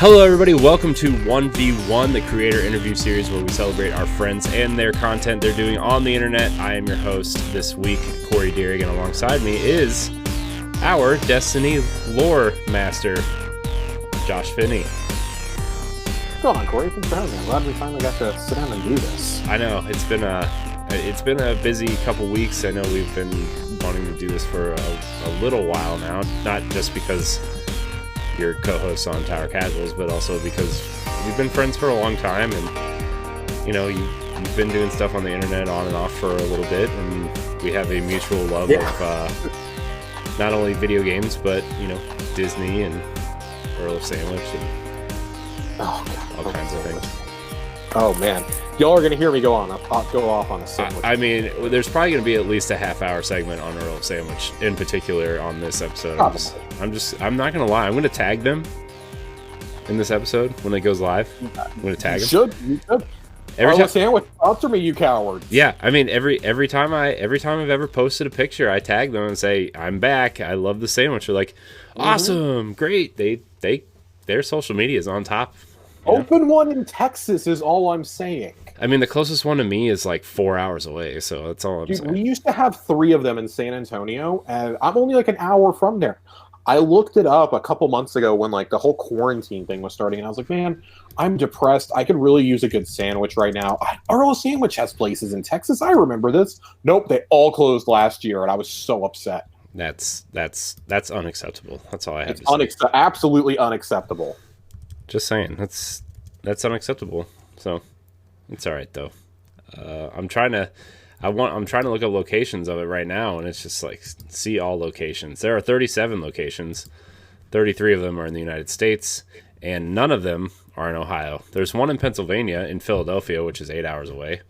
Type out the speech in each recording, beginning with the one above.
Hello everybody, welcome to 1v1, the creator interview series where we celebrate our friends and their content they're doing on the internet. I am your host this week, Corey Deering, and alongside me is our Destiny lore master, Josh Finney. What's going on, Corey? Thanks for having me. I'm glad we finally got to sit down and do this. I know, it's been a busy couple weeks. I know we've been wanting to do this for a little while now, not just because your co-hosts on Tower Casuals, but also because we've been friends for a long time, and you know, you've been doing stuff on the internet on and off for a little bit, and we have a mutual love of not only video games, but you know, Disney and Earl of Sandwich and all kinds of things. Oh man, y'all are gonna hear me go off on a sandwich. I mean, there's probably gonna be at least a half-hour segment on Earl of Sandwich in particular on this episode. I'm not gonna lie. I'm gonna tag them in this episode when it goes live. I'm gonna tag them. You should. Earl of Sandwich, sponsor me, you coward. Yeah, I mean, every time I've ever posted a picture, I tag them and say, "I'm back. I love the sandwich." They're like, "Awesome, great." Their social media is on top. Open one in Texas is all I'm saying. I mean, the closest one to me is like 4 hours away, so that's all I'm saying. We used to have 3 of them in San Antonio, and I'm only like an hour from there. I looked it up a couple months ago when like the whole quarantine thing was starting, and I was like, man, I'm depressed. I could really use a good sandwich right now. Earl Sandwich has places in Texas. I remember this. Nope, they all closed last year, and I was so upset. That's unacceptable. That's all I have to say. Absolutely unacceptable. Just saying, that's unacceptable. So it's all right though. I'm trying to look up locations of it right now, and it's just like see all locations. There are 37 locations. 33 of them are in the United States, and none of them are in Ohio. There's one in Pennsylvania, in Philadelphia, which is 8 hours away.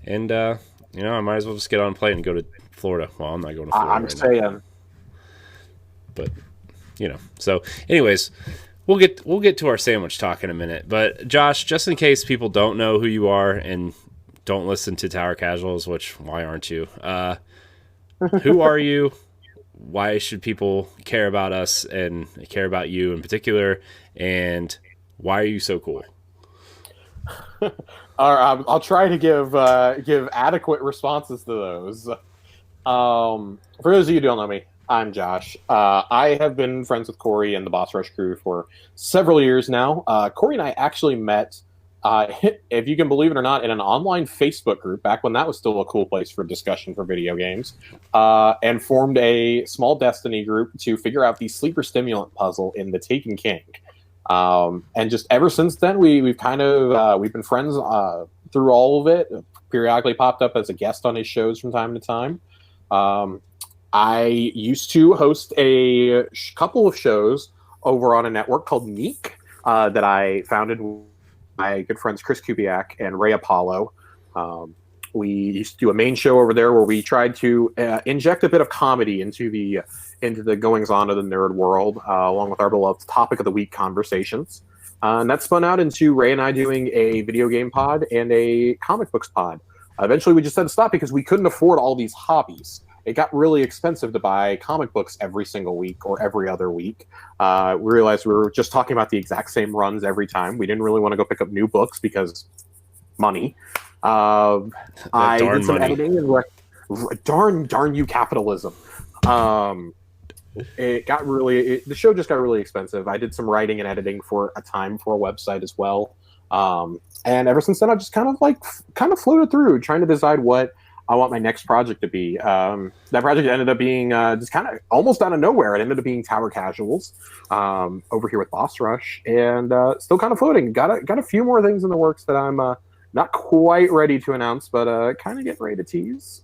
And you know, I might as well just get on a plane and go to Florida. Well, I'm not going to Florida. I'm saying, but you know. So, anyways. We'll get to our sandwich talk in a minute, but Josh, just in case people don't know who you are and don't listen to Tower Casuals, which why aren't you? Who are you? Why should people care about us and care about you in particular? And why are you so cool? I'll try to give adequate responses to those. For those of you who don't know me, I'm Josh. I have been friends with Corey and the Boss Rush crew for several years now. Corey and I actually met, if you can believe it or not, in an online Facebook group back when that was still a cool place for discussion for video games, and formed a small Destiny group to figure out the sleeper stimulant puzzle in the Taken King. And just ever since then, we've been friends through all of it. Periodically popped up as a guest on his shows from time to time. I used to host a couple of shows over on a network called Meek that I founded with my good friends Chris Kubiak and Ray Apollo. We used to do a main show over there where we tried to inject a bit of comedy into the goings-on of the nerd world, along with our beloved Topic of the Week conversations. And that spun out into Ray and I doing a video game pod and a comic books pod. Eventually, we just had to stop because we couldn't afford all these hobbies. It got really expensive to buy comic books every single week or every other week. We realized we were just talking about the exact same runs every time. We didn't really want to go pick up new books because money. I did some editing and darn you capitalism. The show just got really expensive. I did some writing and editing for a time for a website as well. And ever since then, I've just kind of floated through trying to decide what I want my next project to be. That project ended up being just kind of almost out of nowhere. It ended up being Tower Casuals over here with Boss Rush, and still kind of floating. Got a few more things in the works that I'm not quite ready to announce, but kind of getting ready to tease.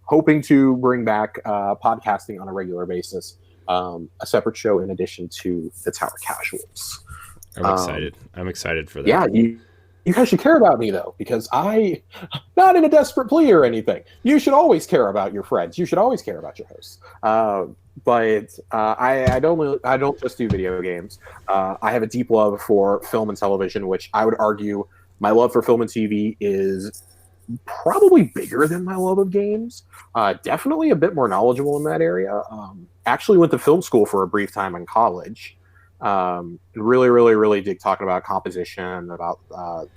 Hoping to bring back podcasting on a regular basis, a separate show in addition to the Tower Casuals. I'm excited. I'm excited for that. Yeah, you guys should care about me, though, because not in a desperate plea or anything. You should always care about your friends. You should always care about your hosts. But I don't just do video games. I have a deep love for film and television, which I would argue my love for film and TV is probably bigger than my love of games. Definitely a bit more knowledgeable in that area. Actually went to film school for a brief time in college. Really, really, really dig talking about composition, about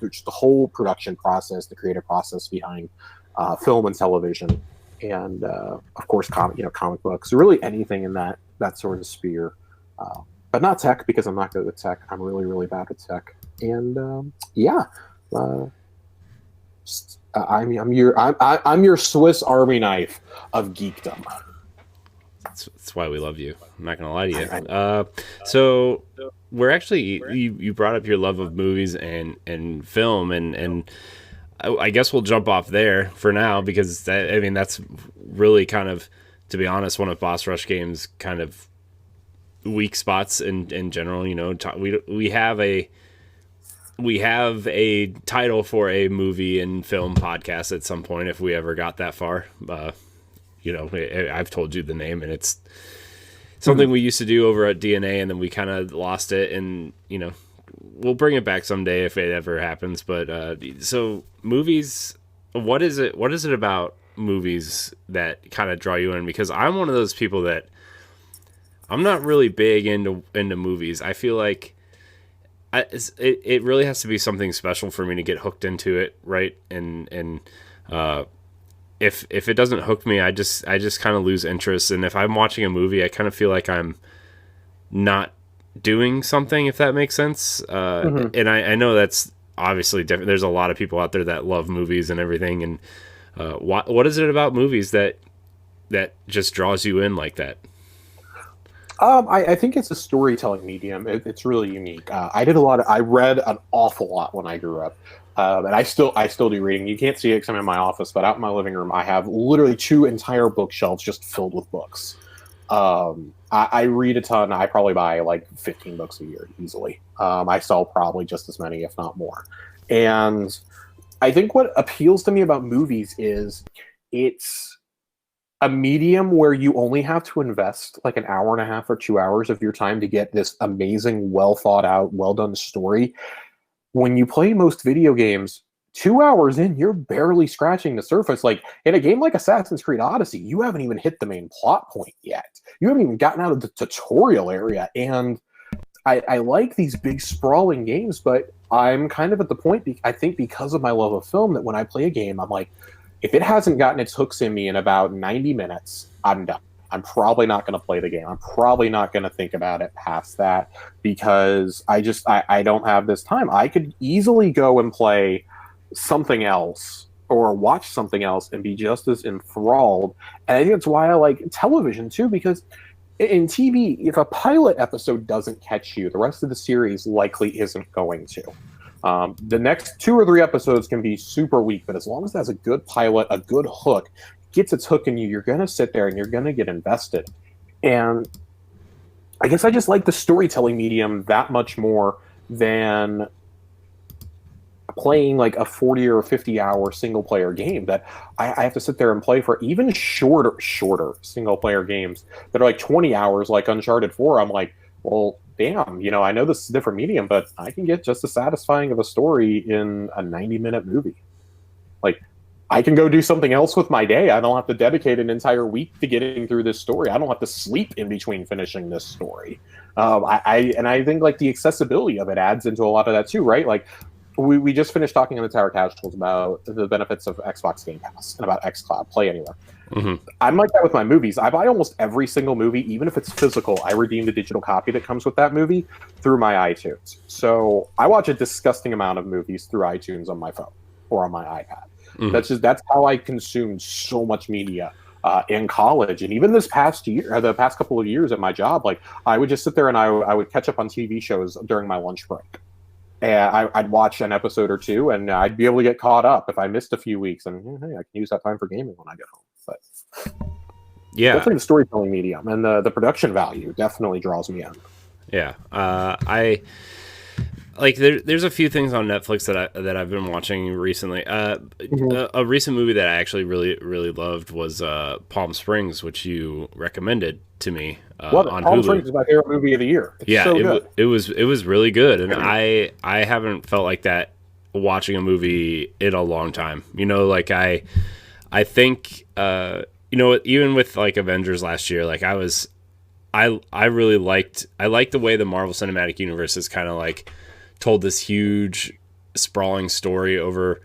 just the whole production process, the creative process behind film and television, and of course, comic books, really anything in that sort of sphere. But not tech, because I'm not good at tech. I'm really, really bad at tech. And yeah, uh, I'm your Swiss Army knife of geekdom. That's why we love you. I'm not gonna lie to you. So we're actually you brought up your love of movies and film, and I guess we'll jump off there for now, because that's really kind of, to be honest, one of Boss Rush Games' kind of weak spots in general. We have a title for a movie and film podcast at some point, if we ever got that far. I've told you the name, and it's something we used to do over at DNA, and then we kind of lost it, and we'll bring it back someday if it ever happens. But so movies, what is it about movies that kind of draw you in? Because I'm one of those people that I'm not really big into movies. I feel like it really has to be something special for me to get hooked into it, right? And if it doesn't hook me, I just kind of lose interest. And if I'm watching a movie, I kind of feel like I'm not doing something, if that makes sense. And I know that's obviously different. There's a lot of people out there that love movies and everything. And what is it about movies that just draws you in like that? I think it's a storytelling medium. It's really unique. I read an awful lot when I grew up. And I still do reading. You can't see it because I'm in my office, but out in my living room, I have literally 2 entire bookshelves just filled with books. I read a ton. I probably buy like 15 books a year easily. I sell probably just as many, if not more. And I think what appeals to me about movies is it's a medium where you only have to invest like an hour and a half or 2 hours of your time to get this amazing, well thought out, well done story. When you play most video games, 2 hours in, you're barely scratching the surface. Like in a game like Assassin's Creed Odyssey, you haven't even hit the main plot point yet. You haven't even gotten out of the tutorial area. And I like these big sprawling games, but I'm kind of at the point, I think because of my love of film, that when I play a game, I'm like, if it hasn't gotten its hooks in me in about 90 minutes, I'm done. I'm probably not going to play the game. I'm probably not going to think about it past that, because I don't have this time. I could easily go and play something else or watch something else and be just as enthralled. And I think that's why I like television too, because in TV, if a pilot episode doesn't catch you, the rest of the series likely isn't going to. The next 2 or 3 episodes can be super weak, but as long as it has a good pilot, a good hook, gets its hook in you, you're going to sit there and you're going to get invested. And I guess I just like the storytelling medium that much more than playing like a 40 or 50 hour single player game that I have to sit there and play for. Even shorter single player games that are like 20 hours, like Uncharted 4. I'm like, well, damn, I know this is a different medium, but I can get just as satisfying of a story in a 90-minute movie. Like, I can go do something else with my day. I don't have to dedicate an entire week to getting through this story. I don't have to sleep in between finishing this story. I think like the accessibility of it adds into a lot of that too, right? Like we just finished talking on the Tower Casuals about the benefits of Xbox Game Pass and about xCloud, Play Anywhere. Mm-hmm. I'm like that with my movies. I buy almost every single movie, even if it's physical. I redeem the digital copy that comes with that movie through my iTunes. So I watch a disgusting amount of movies through iTunes on my phone or on my iPad. Mm-hmm. That's how I consumed so much media in college, and even this past year, or the past couple of years at my job. Like I would just sit there and I would catch up on TV shows during my lunch break. And I'd watch an episode or two, and I'd be able to get caught up if I missed a few weeks. And hey, I can use that time for gaming when I get home. But yeah, definitely the storytelling medium and the production value definitely draws me in. Yeah, I like there's a few things on Netflix that I've been watching recently. A recent movie that I actually really loved was Palm Springs, which you recommended to me on Palm Hulu. Springs is my favorite movie of the year. It's so good. It was really good, and I haven't felt like that watching a movie in a long time. Like I think even with like Avengers last year, like I was I really liked the way the Marvel Cinematic Universe is kind of like told this huge sprawling story over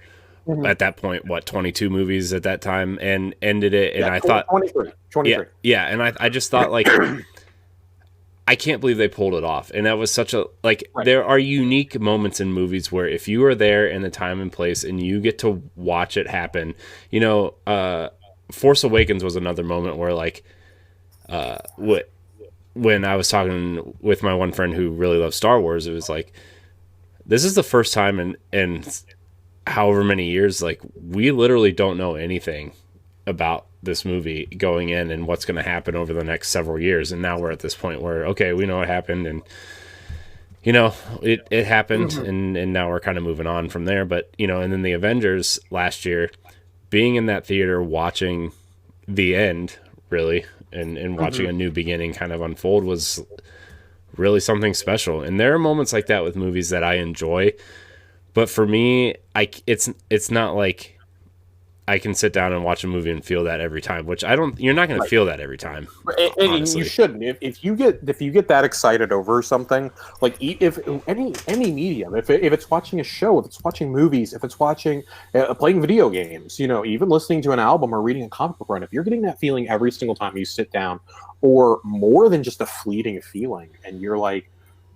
at that point 22 movies at that time and ended it, and I thought 23. yeah, and I just thought like I can't believe they pulled it off. And that was such a like Right. there are unique moments in movies where if you are there in the time and place and you get to watch it happen, Force Awakens was another moment where like when I was talking with my one friend who really loves Star Wars, it was like this is the first time in however many years like we literally don't know anything about this movie going in and what's going to happen over the next several years, and now we're at this point where okay, we know what happened, and it happened, and now we're kind of moving on from there. But and then the Avengers last year, being in that theater watching the end really and watching a new beginning kind of unfold was really something special. And there are moments like that with movies that I enjoy, but for me it's not like I can sit down and watch a movie and feel that every time, which you're not going to feel that every time. And you shouldn't. If you get that excited over something, like if any medium, if it's watching a show, if it's watching movies, if it's watching playing video games, even listening to an album or reading a comic book run, if you're getting that feeling every single time you sit down, or more than just a fleeting feeling, and you're like,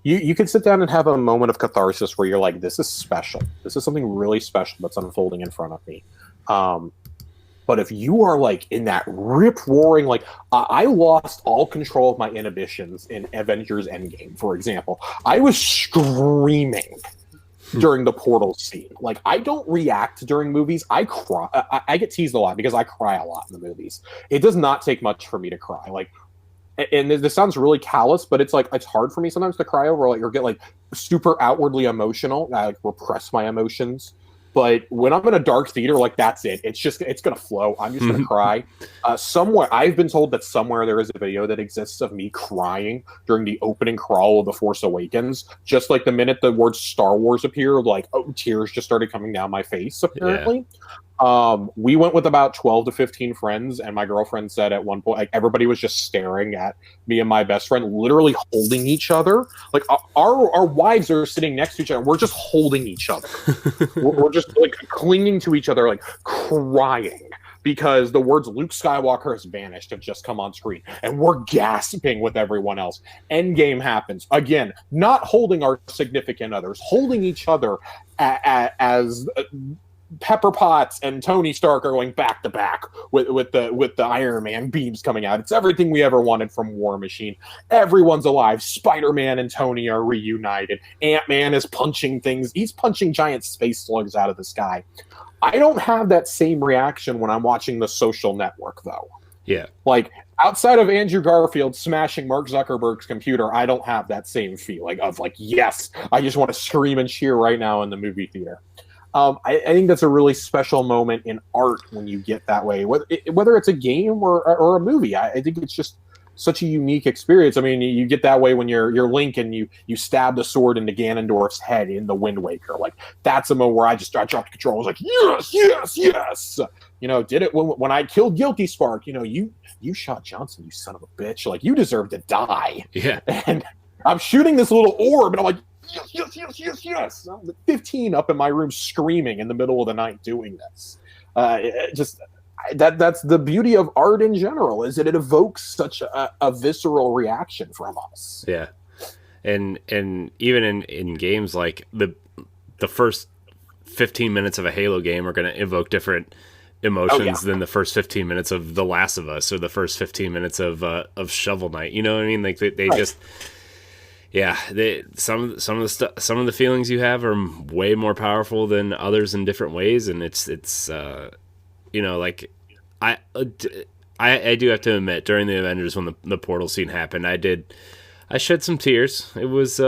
you can sit down and have a moment of catharsis where you're like, this is special. This is something really special that's unfolding in front of me. But if you are like in that rip-roaring, like I lost all control of my inhibitions in Avengers Endgame, for example. I was screaming during the portal scene. Like, I don't react during movies. I cry. I get teased a lot because I cry a lot in the movies. It does not take much for me to cry. Like, and this sounds really callous, but it's like it's hard for me sometimes to cry over or get like super outwardly emotional. I like repress my emotions. But when I'm in a dark theater, like that's it. It's gonna flow. I'm just gonna cry. Somewhere I've been told that somewhere there is a video that exists of me crying during the opening crawl of The Force Awakens. Just like the minute the word Star Wars appeared, like tears just started coming down my face. Apparently, we went with about 12 to 15 friends, and my girlfriend said at one point, like everybody was just staring at me and my best friend, literally holding each other. Like our wives are sitting next to each other. We're just holding each other. we're just like clinging to each other, like crying because the words Luke Skywalker has vanished have just come on screen, and we're gasping with everyone else. Endgame happens again, not holding our significant others, holding each other as Pepper Potts and Tony Stark are going back to back with the Iron Man beams coming out. It's everything we ever wanted from War Machine. Everyone's alive. Spider-Man and Tony are reunited. Ant-Man is punching things. He's punching giant space slugs out of the sky. I don't have that same reaction when I'm watching The Social Network, though. Yeah. Like, outside of Andrew Garfield smashing Mark Zuckerberg's computer, I don't have that same feeling of like, yes, I just want to scream and cheer right now in the movie theater. I think that's a really special moment in art when you get that way, whether it's a game or a movie. I think it's just such a unique experience. I mean, you get that way when you're Link and you stab the sword into Ganondorf's head in the Wind Waker. Like, that's a moment where I dropped the control. I was like, yes, yes, yes. Did it when I killed Guilty Spark. You shot Johnson, you son of a bitch. Like, you deserve to die. Yeah. And I'm shooting this little orb, and I'm like, yes, yes, yes, yes, yes. I'm 15 up in my room screaming in the middle of the night doing this. That's the beauty of art in general, is that it evokes such a visceral reaction from us. Yeah. And even in games, like the first 15 minutes of a Halo game are going to evoke different emotions than the first 15 minutes of The Last of Us or the first 15 minutes of Shovel Knight. You know what I mean? Like they right. Just... Yeah, some of the feelings you have are way more powerful than others in different ways, and it's like I do have to admit, during the Avengers when the portal scene happened, I shed some tears. It was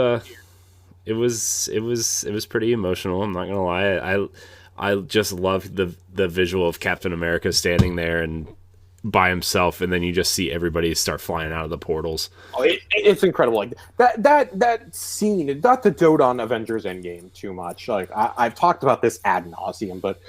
pretty emotional. I'm not gonna lie. I just loved the visual of Captain America standing there and by himself, and then you just see everybody start flying out of the portals. Oh, it's incredible. Like that scene, not to dote on Avengers Endgame too much. Like I've talked about this ad nauseum, but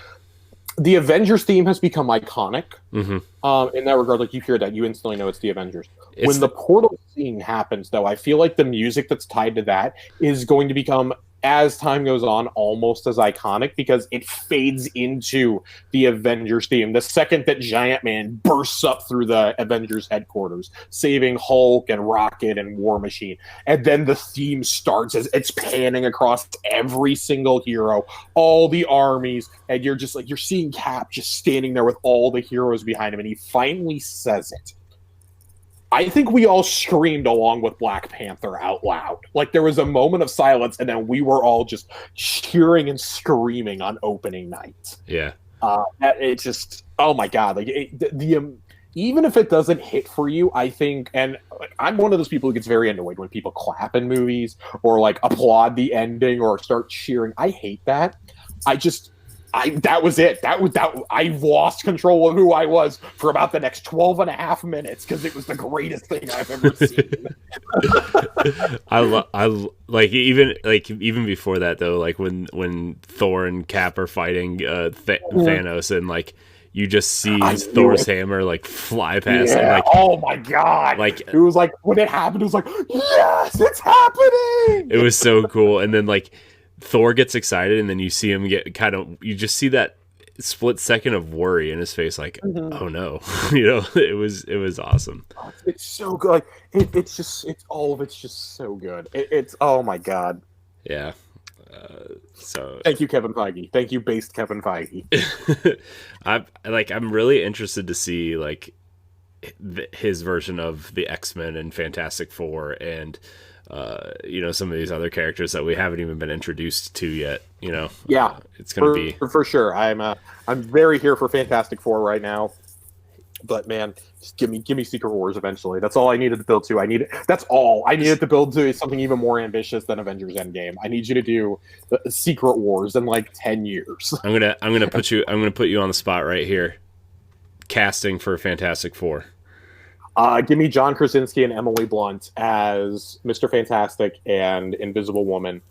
the Avengers theme has become iconic. Mm-hmm. In that regard, like you hear that, you instantly know it's the Avengers. It's When the portal scene happens, though, I feel like the music that's tied to that is going to become, as time goes on, almost as iconic because it fades into the Avengers theme. The second that Giant Man bursts up through the Avengers headquarters, saving Hulk and Rocket and War Machine, and then the theme starts as it's panning across every single hero, all the armies, and you're just like, you're seeing Cap just standing there with all the heroes behind him, and he finally says it. I think we all screamed along with Black Panther out loud. Like there was a moment of silence, and then we were all just cheering and screaming on opening night. Yeah, it just, oh my god! Like even if it doesn't hit for you, I think, and I'm one of those people who gets very annoyed when people clap in movies or like applaud the ending or start cheering. I hate that. That was it. I lost control of who I was for about the next 12 and a half minutes because it was the greatest thing I've ever seen. I like even before that though, like when Thor and Cap are fighting Thanos, and like you just see Thor's hammer like fly past. Yeah. And, like, oh my god! Like it was like when it happened, it was like, yes, it's happening. It was so cool, and then like Thor gets excited, and then you see him get you just see that split second of worry in his face, like, oh no, it was awesome. It's so good. Like it's all of it's just so good. It's oh my god. Yeah. So thank you, Kevin Feige. Thank you, based Kevin Feige. I'm really interested to see like his version of the X-Men and Fantastic Four and some of these other characters that we haven't even been introduced to yet. Yeah, it's gonna be for sure. I'm very here for Fantastic Four right now, but man, just give me Secret Wars eventually. That's all I needed to build to. That's all I needed to build to is something even more ambitious than Avengers Endgame. I need you to do Secret Wars in like 10 years. I'm gonna put you on the spot right here. Casting for Fantastic Four. Give me John Krasinski and Emily Blunt as Mr. Fantastic and Invisible Woman.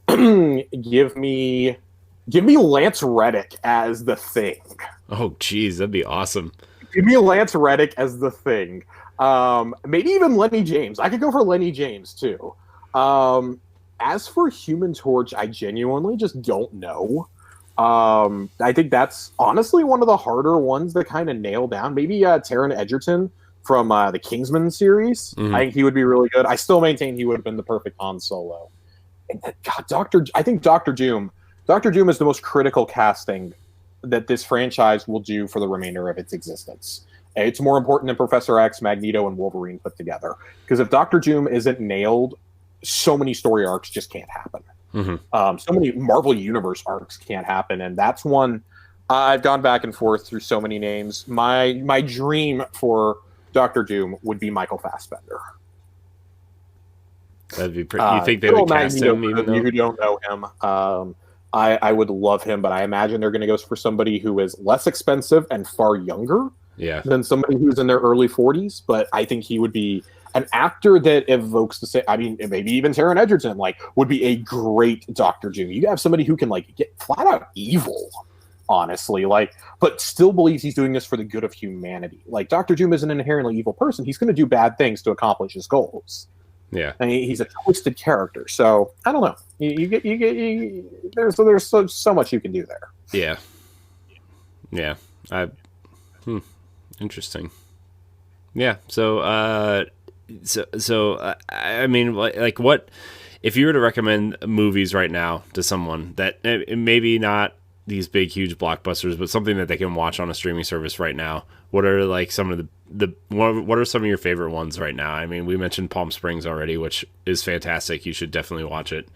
Give me Lance Reddick as the Thing. Oh, geez, that'd be awesome. Give me Lance Reddick as the Thing. Maybe even Lenny James. I could go for Lenny James too. As for Human Torch, I genuinely just don't know. I think that's honestly one of the harder ones to kind of nail down. Maybe Taron Egerton from the Kingsman series. Mm-hmm. I think he would be really good. I still maintain he would have been the perfect Han Solo. And I think Doctor Doom. Doctor Doom is the most critical casting that this franchise will do for the remainder of its existence. It's more important than Professor X, Magneto, and Wolverine put together. Because if Doctor Doom isn't nailed, so many story arcs just can't happen. Mm-hmm. So many Marvel Universe arcs can't happen, and that's one I've gone back and forth through so many names. My dream for Doctor Doom would be Michael Fassbender. That'd be pretty. You think they would cast him? Even you who don't know him, I would love him, but I imagine they're going to go for somebody who is less expensive and far younger than somebody who's in their early 40s. But I think he would be an actor that evokes the same. I mean, maybe even Taron Egerton would be a great Doctor Doom. You have somebody who can get flat out evil, honestly, but still believes he's doing this for the good of humanity. Doctor Doom is an inherently evil person. He's going to do bad things to accomplish his goals. Yeah, and he's a twisted character. So I don't know. There's so much you can do there. Yeah. Interesting. Yeah. So I mean, what if you were to recommend movies right now to someone that maybe not these big, huge blockbusters, but something that they can watch on a streaming service right now? What are some of what are some of your favorite ones right now? I mean, we mentioned Palm Springs already, which is fantastic. You should definitely watch it.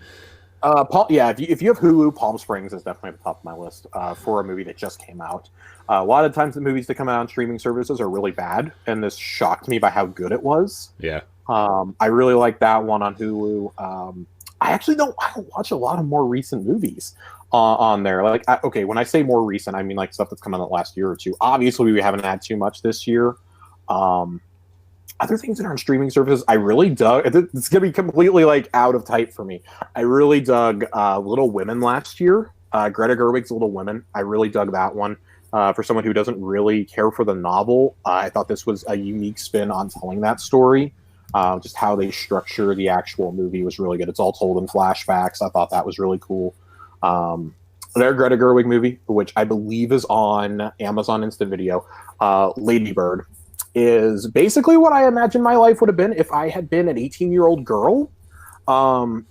If you have Hulu, Palm Springs is definitely at the top of my list for a movie that just came out. A lot of times the movies that come out on streaming services are really bad, and this shocked me by how good it was. Yeah. I really like that one on Hulu. I don't watch a lot of more recent movies on there. When I say more recent, I mean stuff that's come out in the last year or two. Obviously, we haven't had too much this year. Other things that are on streaming services, I really dug. It's gonna be completely out of type for me. I really dug Little Women last year. Greta Gerwig's Little Women. I really dug that one. For someone who doesn't really care for the novel, I thought this was a unique spin on telling that story. Just how they structure the actual movie was really good. It's all told in flashbacks. I thought that was really cool. Their Greta Gerwig movie, which I believe is on Amazon Instant Video, Lady Bird, is basically what I imagine my life would have been if I had been an 18-year-old girl.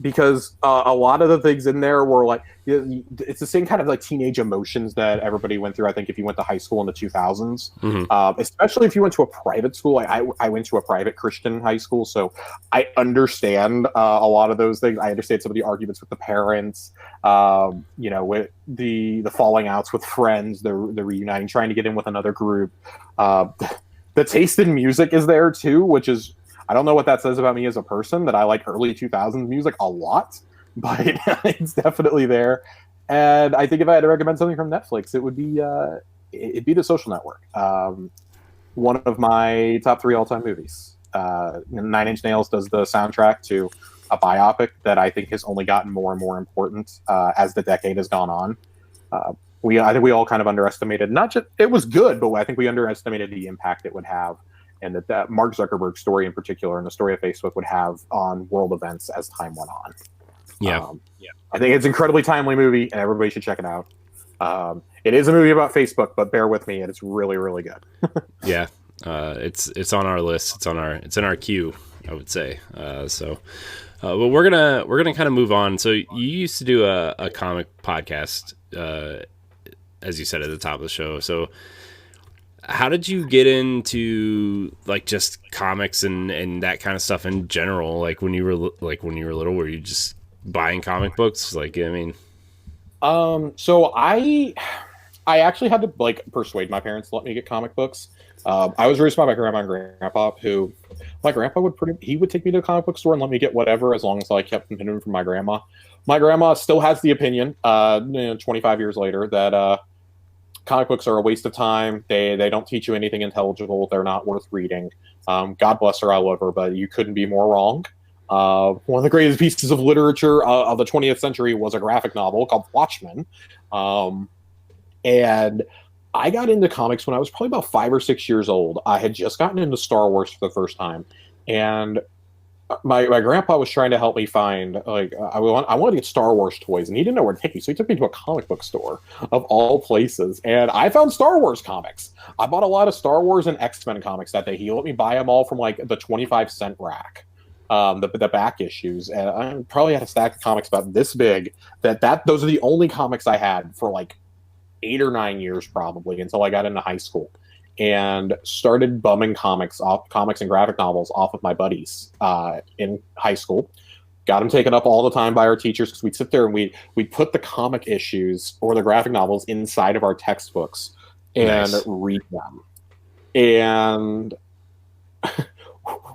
Because a lot of the things in there were like, it's the same kind of like teenage emotions that everybody went through. I think if you went to high school in the 2000s, especially if you went to a private school. I went to a private Christian high school, so I understand a lot of those things. I understand some of the arguments with the parents, with the falling outs with friends, the reuniting, trying to get in with another group. The taste in music is there too, which is, I don't know what that says about me as a person, that I like early 2000s music a lot, but it's definitely there. And I think if I had to recommend something from Netflix, it would be it'd be The Social Network. One of my top 3 all-time movies. Nine Inch Nails does the soundtrack to a biopic that I think has only gotten more and more important as the decade has gone on. I think we all kind of underestimated, not just, it was good, but I think we underestimated the impact it would have, and that Mark Zuckerberg's story in particular and the story of Facebook would have on world events as time went on. Yeah. I think it's an incredibly timely movie, and everybody should check it out. It is a movie about Facebook, but bear with me, and it's really, really good. Yeah. It's on our list. It's in our queue, I would say. But we're gonna kind of move on. So you used to do a comic podcast, as you said at the top of the show. So how did you get into like just comics and that kind of stuff in general? Like when you were little, were you just buying comic books? Like, I mean, so I actually had to like persuade my parents to let me get comic books. I was raised by my grandma and grandpa, who my grandpa would take me to a comic book store and let me get whatever as long as I kept them hidden from my grandma. My grandma still has the opinion, 25 years later, that comic books are a waste of time. They don't teach you anything intelligible. They're not worth reading. God bless her, I love her, but you couldn't be more wrong. One of the greatest pieces of literature of the 20th century was a graphic novel called Watchmen. And I got into comics when I was probably about 5 or 6 years old. I had just gotten into Star Wars for the first time, and my grandpa was trying to help me find, like, I wanted to get Star Wars toys, and he didn't know where to take me, so he took me to a comic book store of all places, and I found Star Wars comics. I bought a lot of Star Wars and X-Men comics that day. He let me buy them all from like the 25-cent rack, the back issues, and I probably had a stack of comics about this big. Those are the only comics I had for like 8 or 9 years probably, until I got into high school and started bumming comics and graphic novels off of my buddies in high school. Got them taken up all the time by our teachers, because we'd sit there and we'd put the comic issues or the graphic novels inside of our textbooks and read them. And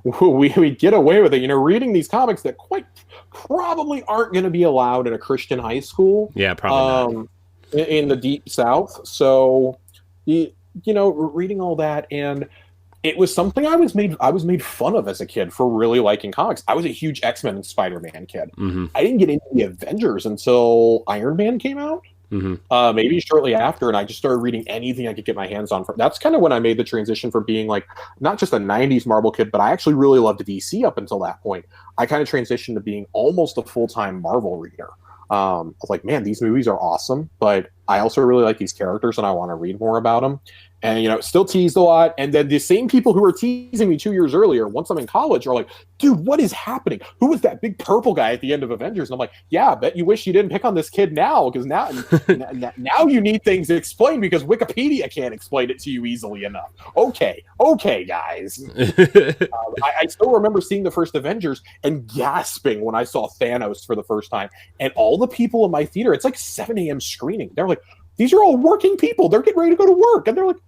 we'd get away with it, reading these comics that quite probably aren't going to be allowed in a Christian high school. Yeah, probably not. In the deep South. So, reading all that, and it was something I was made fun of as a kid for really liking comics. I was a huge X-Men and Spider-Man kid. Mm-hmm. I didn't get into the Avengers until Iron Man came out. Mm-hmm. Maybe shortly after, and I just started reading anything I could get my hands on. That's kind of when I made the transition from being like not just a 90s Marvel kid, but I actually really loved DC up until that point. I kind of transitioned to being almost a full-time Marvel reader. I was like, man, these movies are awesome, but I also really like these characters and I want to read more about them. And, still teased a lot. And then the same people who were teasing me 2 years earlier, once I'm in college, are like, dude, what is happening? Who was that big purple guy at the end of Avengers? And I'm like, yeah, I bet you wish you didn't pick on this kid now, because now you need things explained because Wikipedia can't explain it to you easily enough. Okay, guys. I still remember seeing the first Avengers and gasping when I saw Thanos for the first time. And all the people in my theater, it's like 7 a.m. screening. They're like, these are all working people. They're getting ready to go to work. And they're like,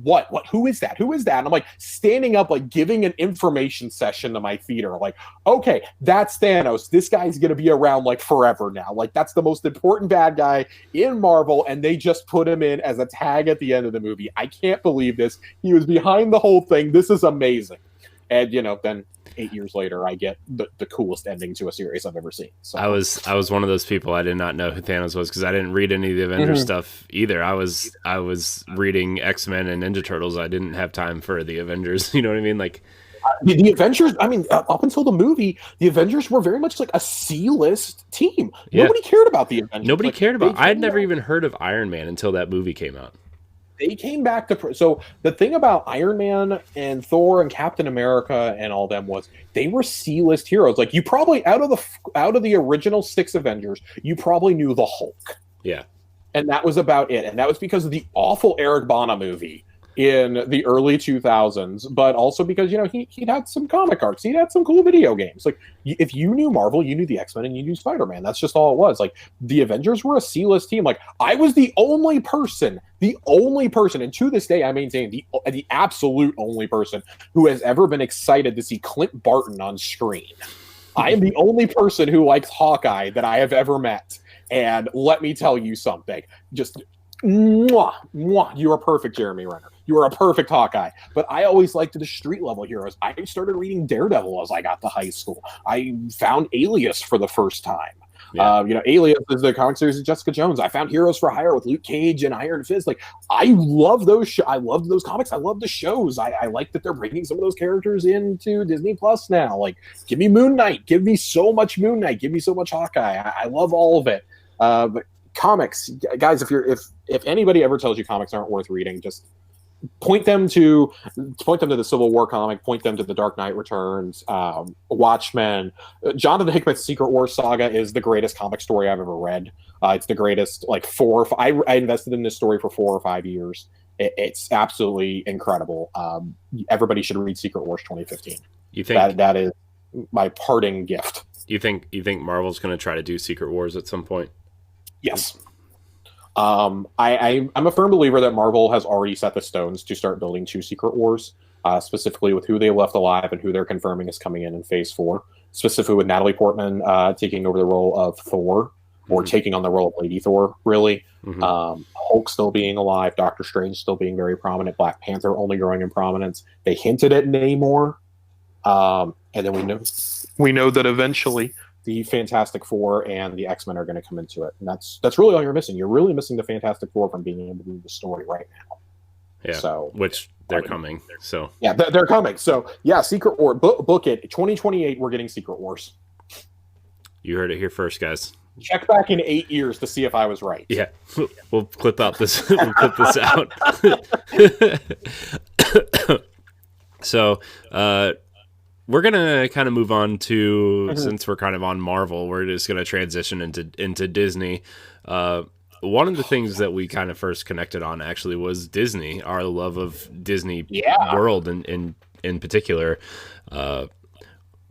what, who is that? And I'm like standing up, like giving an information session to my theater. Like, okay, that's Thanos. This guy's going to be around like forever now. Like, that's the most important bad guy in Marvel. And they just put him in as a tag at the end of the movie. I can't believe this. He was behind the whole thing. This is amazing. And, then 8 years later, I get the coolest ending to a series I've ever seen. So I was one of those people. I did not know who Thanos was because I didn't read any of the Avengers stuff either. I was reading X-Men and Ninja Turtles. I didn't have time for the Avengers. You know what I mean? Like the Avengers. I mean, up until the movie, the Avengers were very much like a C-list team. Yeah. Nobody cared about the Avengers. Nobody cared about. I had never even heard of Iron Man until that movie came out. They came back to so the thing about Iron Man and Thor and Captain America and all them was they were C-list heroes. Like you probably out of the original 6 Avengers, you probably knew the Hulk. Yeah, and that was about it. And that was because of the awful Eric Bana movie in the early 2000s, but also because he'd had some comic arcs, he'd had some cool video games. Like if you knew Marvel, you knew the X-Men and you knew Spider-Man. That's just all it was. Like the Avengers were a C-list team. Like I was the only person, and to this day I maintain the absolute only person who has ever been excited to see Clint Barton on screen. I am the only person who likes Hawkeye that I have ever met. And let me tell you something, just mwah, mwah, you are perfect, Jeremy Renner. You are a perfect Hawkeye. But I always liked the street level heroes. I started reading Daredevil as I got to high school. I found Alias for the first time. Yeah. Alias is the comic series of Jessica Jones. I found Heroes for Hire with Luke Cage and Iron Fist. Like I love those. I loved those comics. I love the shows. I like that they're bringing some of those characters into Disney Plus now. Like, give me Moon Knight. Give me so much Moon Knight. Give me so much Hawkeye. I love all of it. But comics, guys, if anybody ever tells you comics aren't worth reading, just point them to the Civil War comic, point them to the Dark Knight Returns, Watchmen. Jonathan Hickman's Secret Wars saga is the greatest comic story I've ever read. It's the greatest. Like I invested in this story for 4 or 5 years. It's absolutely incredible. Everybody should read Secret Wars 2015. You think that is my parting gift? You think Marvel's going to try to do Secret Wars at some point? Yes. I'm a firm believer that Marvel has already set the stones to start building 2 Secret Wars, specifically with who they left alive and who they're confirming is coming in Phase 4, specifically with Natalie Portman taking over the role of Thor, or taking on the role of Lady Thor, really. Hulk still being alive, Doctor Strange still being very prominent, Black Panther only growing in prominence. They hinted at Namor, and then we know that eventually the Fantastic Four and the X-Men are going to come into it. And that's really all you're missing. You're really missing the Fantastic Four from being able to do the story right now. Yeah. So, which they're coming. So yeah, they're coming. So yeah, Secret War, book it. 2028, we're getting Secret Wars. You heard it here first, guys. Check back in 8 years to see if I was right. Yeah, we'll clip out this. We'll clip this out. So, we're gonna kind of move on to since we're kind of on Marvel, we're just gonna transition into Disney. One of the things that we kind of first connected on actually was Disney, our love of Disney World in particular.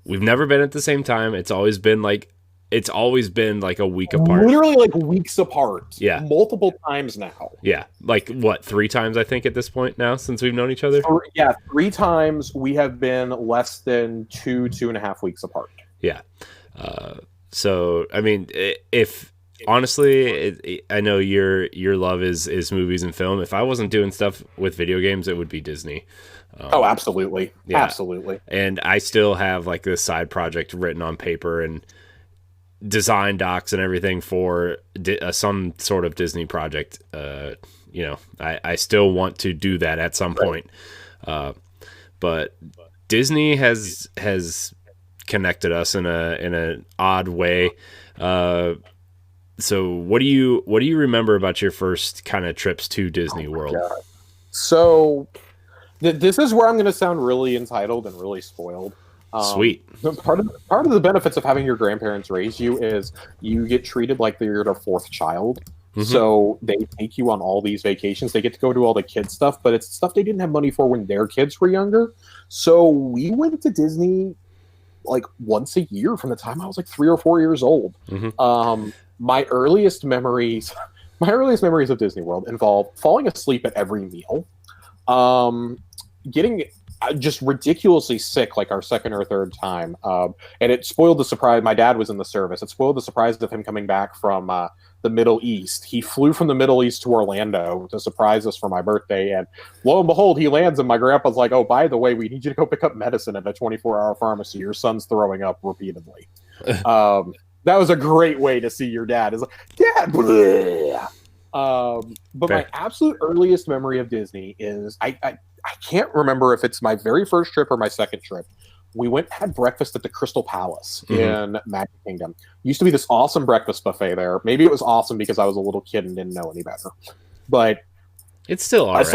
We've never been at the same time. It's always been like a week apart. Literally like weeks apart. Yeah. Multiple times now. Yeah. Like what, 3 times I think at this point now since we've known each other? 3 times we have been less than 2.5 weeks apart. Yeah. So, I mean, if honestly, I know your love is movies and film. If I wasn't doing stuff with video games, it would be Disney. Absolutely. Yeah. Absolutely. And I still have like this side project written on paper and design docs and everything for some sort of Disney project. I still want to do that at some point. But Disney has connected us in an odd way. So what do you remember about your first kind of trips to Disney World? God. So this is where I'm going to sound really entitled and really spoiled. Sweet. Part of the benefits of having your grandparents raise you is you get treated like you're the 4th child. Mm-hmm. So they take you on all these vacations. They get to go do all the kid stuff, but it's stuff they didn't have money for when their kids were younger. So we went to Disney like once a year from the time I was like 3 or 4 years old. Mm-hmm. My earliest memories of Disney World involve falling asleep at every meal. just ridiculously sick, like our second or third time. And it spoiled the surprise. My dad was in the service. It spoiled the surprise of him coming back from the Middle East. He flew from the Middle East to Orlando to surprise us for my birthday. And lo and behold, he lands, and my grandpa's like, oh, by the way, we need you to go pick up medicine at a 24-hour pharmacy. Your son's throwing up repeatedly. That was a great way to see your dad. Is like, Dad, bleh. But my absolute earliest memory of Disney is I can't remember if it's my very first trip or my second trip. We went and had breakfast at the Crystal Palace in Magic Kingdom. Used to be this awesome breakfast buffet there. Maybe it was awesome because I was a little kid and didn't know any better. But it's still all right.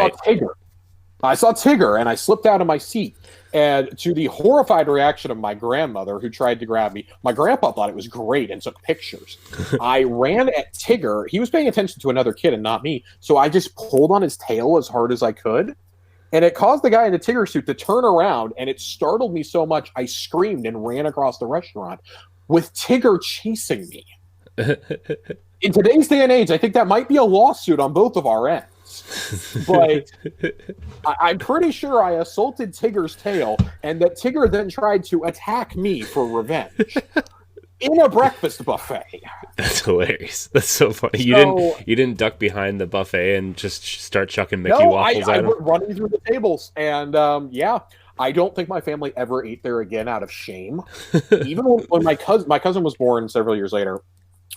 I saw Tigger, and I slipped out of my seat. And to the horrified reaction of my grandmother, who tried to grab me, my grandpa thought it was great and took pictures. I ran at Tigger. He was paying attention to another kid and not me. So I just pulled on his tail as hard as I could. And it caused the guy in the Tigger suit to turn around, and it startled me so much I screamed and ran across the restaurant with Tigger chasing me. In today's day and age, I think that might be a lawsuit on both of our ends. But I'm pretty sure I assaulted Tigger's tail, and that Tigger then tried to attack me for revenge. In a breakfast buffet. That's hilarious. That's so funny. You didn't duck behind the buffet and just start chucking Mickey waffles at him? I went running through the tables, and I don't think my family ever ate there again out of shame. Even when my cousin was born several years later,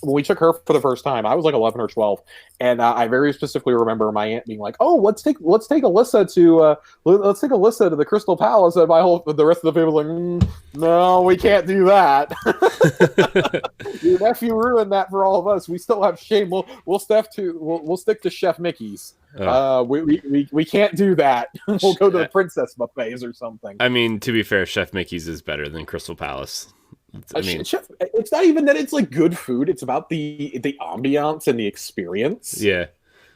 when we took her for the first time, I was like 11 or 12, and I very specifically remember my aunt being like, "Oh, let's take Alyssa to the Crystal Palace," and the rest of the family was like, "No, we can't do that. Your nephew ruined that for all of us. We still have shame. We'll stick to Chef Mickey's. We can't do that. We'll go to the princess buffets or something." I mean, to be fair, Chef Mickey's is better than Crystal Palace. I mean, it's not even that it's like good food. It's about the ambiance and the experience. Yeah.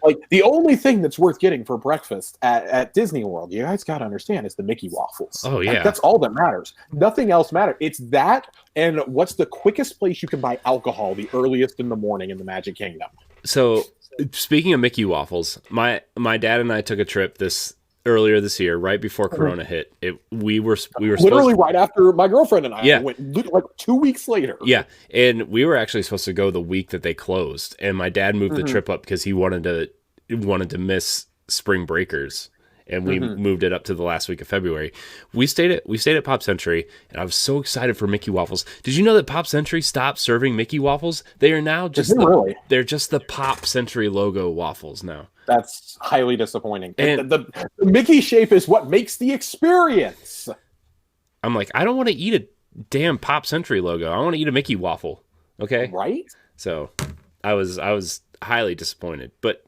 Like, the only thing that's worth getting for breakfast at Disney World, you guys got to understand, is the Mickey waffles. Oh, yeah. Like, that's all that matters. Nothing else matters. It's that, and what's the quickest place you can buy alcohol the earliest in the morning in the Magic Kingdom. So, speaking of Mickey waffles, my dad and I took a trip earlier this year, right before Corona hit. We were literally right after my girlfriend and I went, like 2 weeks later. Yeah, and we were actually supposed to go the week that they closed, and my dad moved the trip up because he wanted to miss Spring Breakers, and we moved it up to the last week of February. We stayed at Pop Century, and I was so excited for Mickey waffles. Did you know that Pop Century stopped serving Mickey waffles? They are now just they're just the Pop Century logo waffles now. That's highly disappointing. And the Mickey shape is what makes the experience. I'm like, I don't want to eat a damn Pop Century logo. I want to eat a Mickey waffle. Okay? Right? So I was highly disappointed. But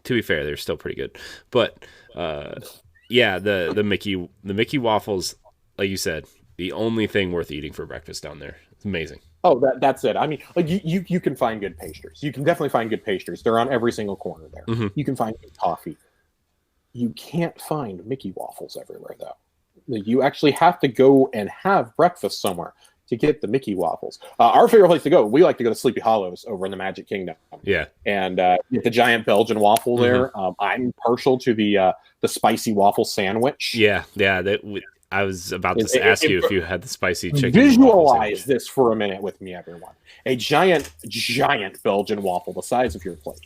to be fair, they're still pretty good. But the Mickey waffles, like you said, the only thing worth eating for breakfast down there. It's amazing. Oh, that's it. I mean, like, you can find good pastries. You can definitely find good pastries. They're on every single corner there. Mm-hmm. You can find good coffee. You can't find Mickey waffles everywhere, though. You actually have to go and have breakfast somewhere to get the Mickey waffles. Our favorite place to go, we like to go to Sleepy Hollows over in the Magic Kingdom. Yeah. And get the giant Belgian waffle there. I'm partial to the spicy waffle sandwich. Yeah. I was about to ask you if you had the spicy chicken. Visualize this for a minute with me, everyone. A giant Belgian waffle the size of your plate.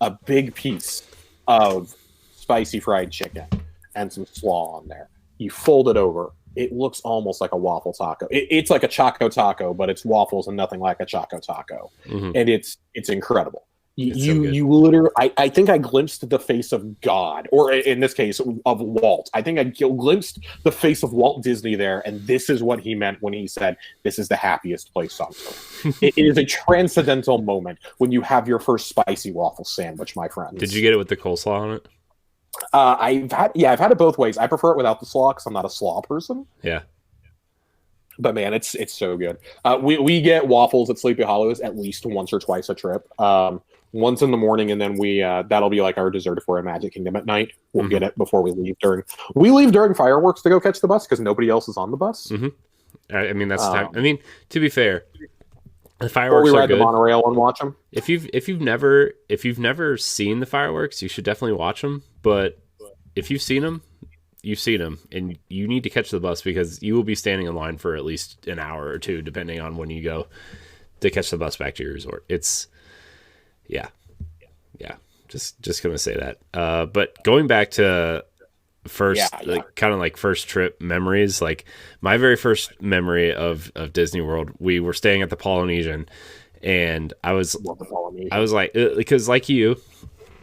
A big piece of spicy fried chicken and some slaw on there. You fold it over. It looks almost like a waffle taco. It's like a Choco Taco, but it's waffles and nothing like a Choco Taco. Mm-hmm. And it's incredible. You literally, I think I glimpsed the face of God, or in this case, of Walt. I think I glimpsed the face of Walt Disney there, and this is what he meant when he said, "This is the happiest place on earth." It is a transcendental moment when you have your first spicy waffle sandwich, my friends. Did you get it with the coleslaw on it? I've had it both ways. I prefer it without the slaw because I'm not a slaw person. Yeah. But man, it's so good. We get waffles at Sleepy Hollows at least once or twice a trip. Once in the morning, and then that'll be like our dessert for a Magic Kingdom at night. We'll get it before we leave during fireworks to go catch the bus because nobody else is on the bus. Mm-hmm. I mean, that's time. I mean, to be fair, the fireworks or we are ride good. The monorail and watch them. If you've never seen the fireworks, you should definitely watch them. But if you've seen them, you've seen them, and you need to catch the bus because you will be standing in line for at least an hour or two, depending on when you go to catch the bus back to your resort. It's, yeah. Just gonna say that. But going back to first, like kind of like first trip memories, like my very first memory of Disney World, we were staying at the Polynesian, and I was like, because like you,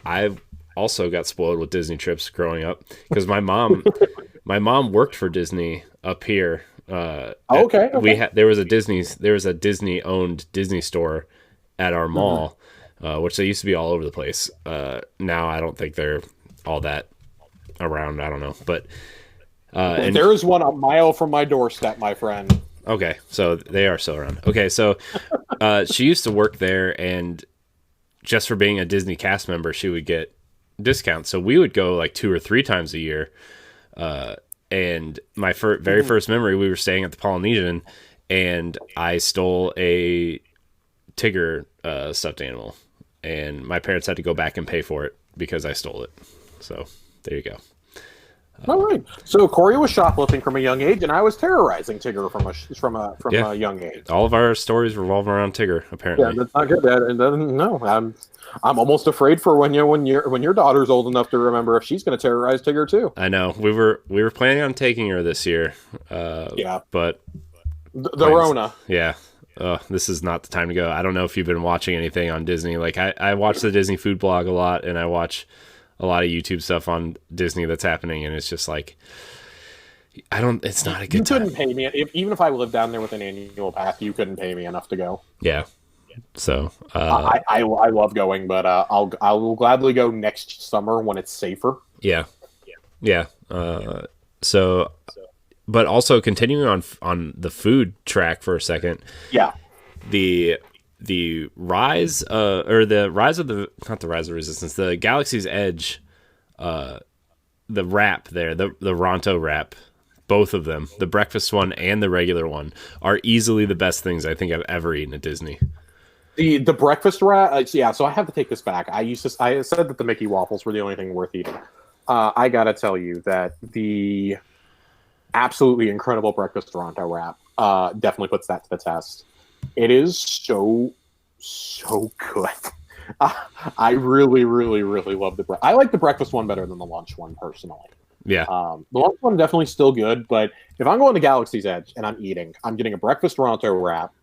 I also got spoiled with Disney trips growing up because my mom worked for Disney up here. Okay. There was a Disney owned Disney store at our mall, which they used to be all over the place. Now I don't think they're all that around. I don't know, but and there is one a mile from my doorstep, my friend. Okay, so they are still around. Okay, so she used to work there, and just for being a Disney cast member, she would get discounts. So we would go like 2 or 3 times a year. And my very first memory, we were staying at the Polynesian, and I stole a Tigger stuffed animal, and my parents had to go back and pay for it because I stole it. So there you go. All right. So Corey was shoplifting from a young age, and I was terrorizing Tigger from a young age. All of our stories revolve around Tigger, apparently. Yeah, that's not good. No, I'm almost afraid for when your daughter's old enough to remember if she's going to terrorize Tigger too. I know we were planning on taking her this year. But the Rona. Yeah. This is not the time to go. I don't know if you've been watching anything on Disney. Like I watch the Disney food blog a lot, and I watch a lot of YouTube stuff on Disney that's happening, and it's just like, it's not a good time. You couldn't pay me, even if I lived down there with an annual pass, you couldn't pay me enough to go. Yeah. So I love going, but I will gladly go next summer when it's safer. Yeah. So, but also continuing on the food track for a second. Yeah. The rise or the rise of the not the rise of resistance, the Galaxy's Edge, the wrap there, the Ronto wrap, both of them, the breakfast one and the regular one, are easily the best things I think I've ever eaten at Disney. The breakfast wrap, yeah. So I have to take this back. I said that the Mickey waffles were the only thing worth eating. I gotta tell you that the absolutely incredible breakfast Ronto wrap definitely puts that to the test. It is so good. I really, really, really love I like the breakfast one better than the lunch one personally. Yeah. The lunch one definitely still good, but if I'm going to Galaxy's Edge and I'm getting a breakfast Ronto wrap.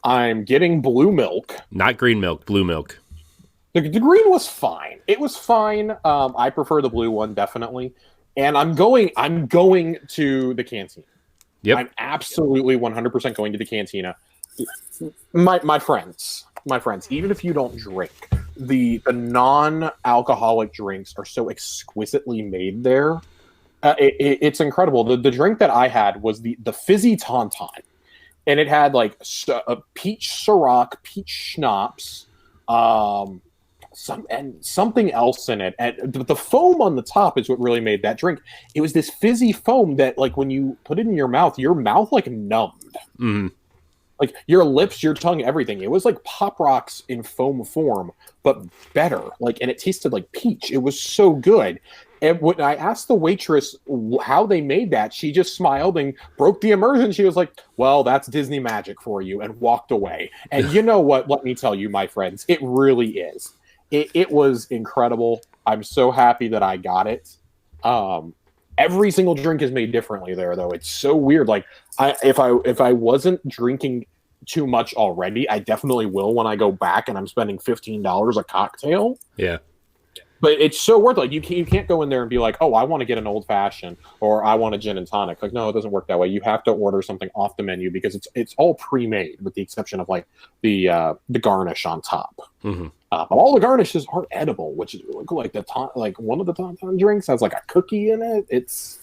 I'm getting blue milk. Not green milk, blue milk. The green was fine. It was fine. I prefer the blue one, definitely. And I'm going to the cantina. Yep. I'm absolutely 100% going to the cantina. My friends, even if you don't drink, the non-alcoholic drinks are so exquisitely made there. It's incredible. The drink that I had was the fizzy tauntaun. And it had like a peach Ciroc, peach schnapps, something else in it. And the foam on the top is what really made that drink. It was this fizzy foam that, like, when you put it in your mouth like numbed. Mm-hmm. Like your lips, your tongue, everything. It was like Pop Rocks in foam form, but better. Like, and it tasted like peach. It was so good. And when I asked the waitress how they made that, she just smiled and broke the immersion. She was like, well, that's Disney magic for you, and walked away. And you know what? Let me tell you, my friends, it really is. It was incredible. I'm so happy that I got it. Every single drink is made differently there, though. It's so weird. Like, if I wasn't drinking too much already, I definitely will when I go back and I'm spending $15 a cocktail. Yeah. But it's so worth it. Like, you can't go in there and be like, oh, I want to get an old fashioned or I want a gin and tonic. Like, no, it doesn't work that way. You have to order something off the menu because it's all pre-made, with the exception of like the garnish on top. Mm-hmm. But all the garnishes aren't edible, which is really cool. Like one of the tauntaun drinks has like a cookie in it. It's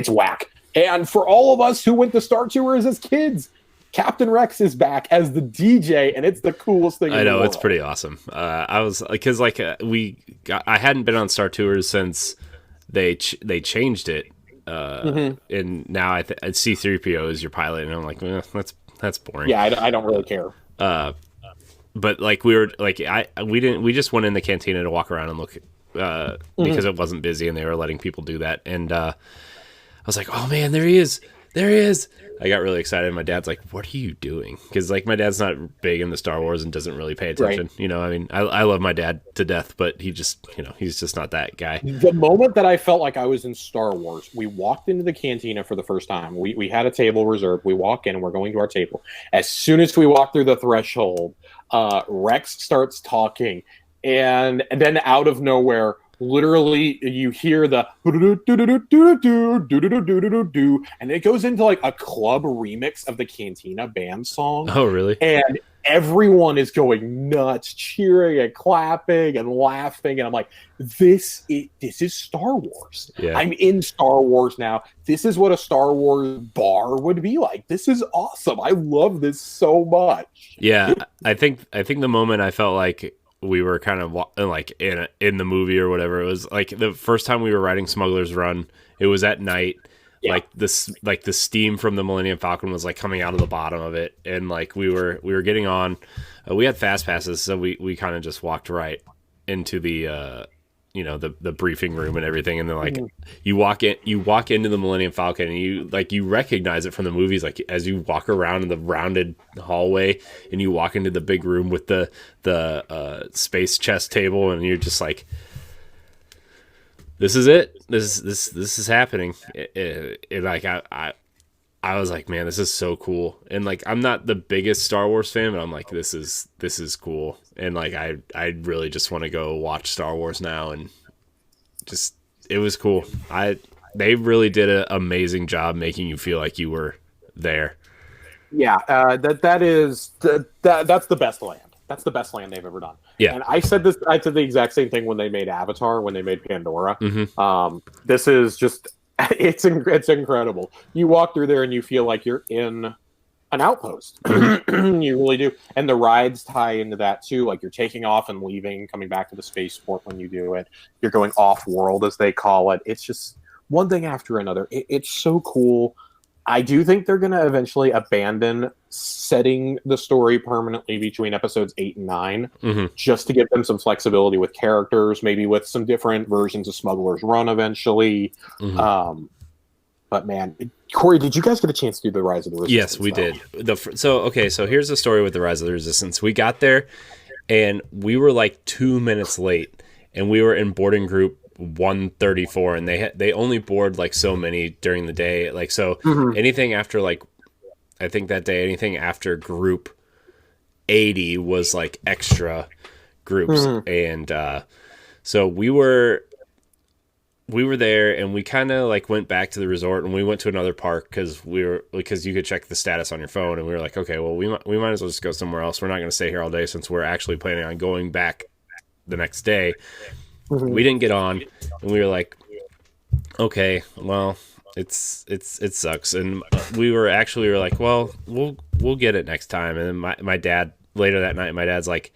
whack. And for all of us who went to Star Tours as kids, Captain Rex is back as the DJ, and it's the coolest thing. I know, it's pretty awesome. I was because I hadn't been on Star Tours since they changed it, and now I C-3PO is your pilot, and I'm like, that's boring. Yeah, I don't really care. But like we just went in the cantina to walk around and look because it wasn't busy and they were letting people do that. And I was like, oh man, there he is. There he is. I got really excited. My dad's like, what are you doing? Because like my dad's not big into Star Wars and doesn't really pay attention. Right. You know, I mean, I love my dad to death, but he just, you know, he's just not that guy. The moment that I felt like I was in Star Wars, we walked into the cantina for the first time. We had a table reserved. We walk in and we're going to our table. As soon as we walk through the threshold, Rex starts talking, and then out of nowhere, literally you hear the and it goes into like a club remix of the Cantina band song. Oh, really? And everyone is going nuts, cheering and clapping and laughing. And I'm like, this is Star Wars. Yeah. I'm in Star Wars now. This is what a Star Wars bar would be like. This is awesome. I love this so much. Yeah, I think the moment I felt like we were kind of like in the movie or whatever, it was like the first time we were riding Smuggler's Run. It was at night. Yeah. Like the steam from the Millennium Falcon was like coming out of the bottom of it, and like we were getting on. We had fast passes, so we kind of just walked right into the the briefing room and everything, and then like you walk into the Millennium Falcon and you recognize it from the movies, like as you walk around in the rounded hallway and you walk into the big room with the space chess table, and you're just like, this is it. This is happening. It like I was like, man, this is so cool. And like, I'm not the biggest Star Wars fan, but I'm like, this is cool. And like, I really just want to go watch Star Wars now. And just, it was cool. They really did an amazing job making you feel like you were there. Yeah. That's the best land. That's the best land they've ever done. Yeah. And I said the exact same thing when they made Avatar, when they made Pandora. Mm-hmm. This is just, it's incredible. You walk through there and you feel like you're in an outpost. You really do. And the rides tie into that too. Like you're taking off and leaving, coming back to the spaceport when you do it. You're going off world, as they call it. It's just one thing after another. It's so cool. I do think they're going to eventually abandon setting the story permanently between episodes 8 and 9, just to give them some flexibility with characters, maybe with some different versions of Smuggler's Run eventually. But man, Corey, did you guys get a chance to do the Rise of the Resistance? Yes, we did. So here's the story with the Rise of the Resistance. We got there, and we were like 2 minutes late, and we were in boarding group 134, and they only board like so many during the day, like so anything after, like, I think that day anything after group 80 was like extra groups. And so we were there, and we kind of like went back to the resort, and we went to another park because you could check the status on your phone, and we were like, okay, well, we might as well just go somewhere else. We're not going to stay here all day since we're actually planning on going back the next day. We didn't get on, and we were like, okay, well, it sucks. And we were like, well, we'll get it next time. And then my dad, later that night, my dad's like,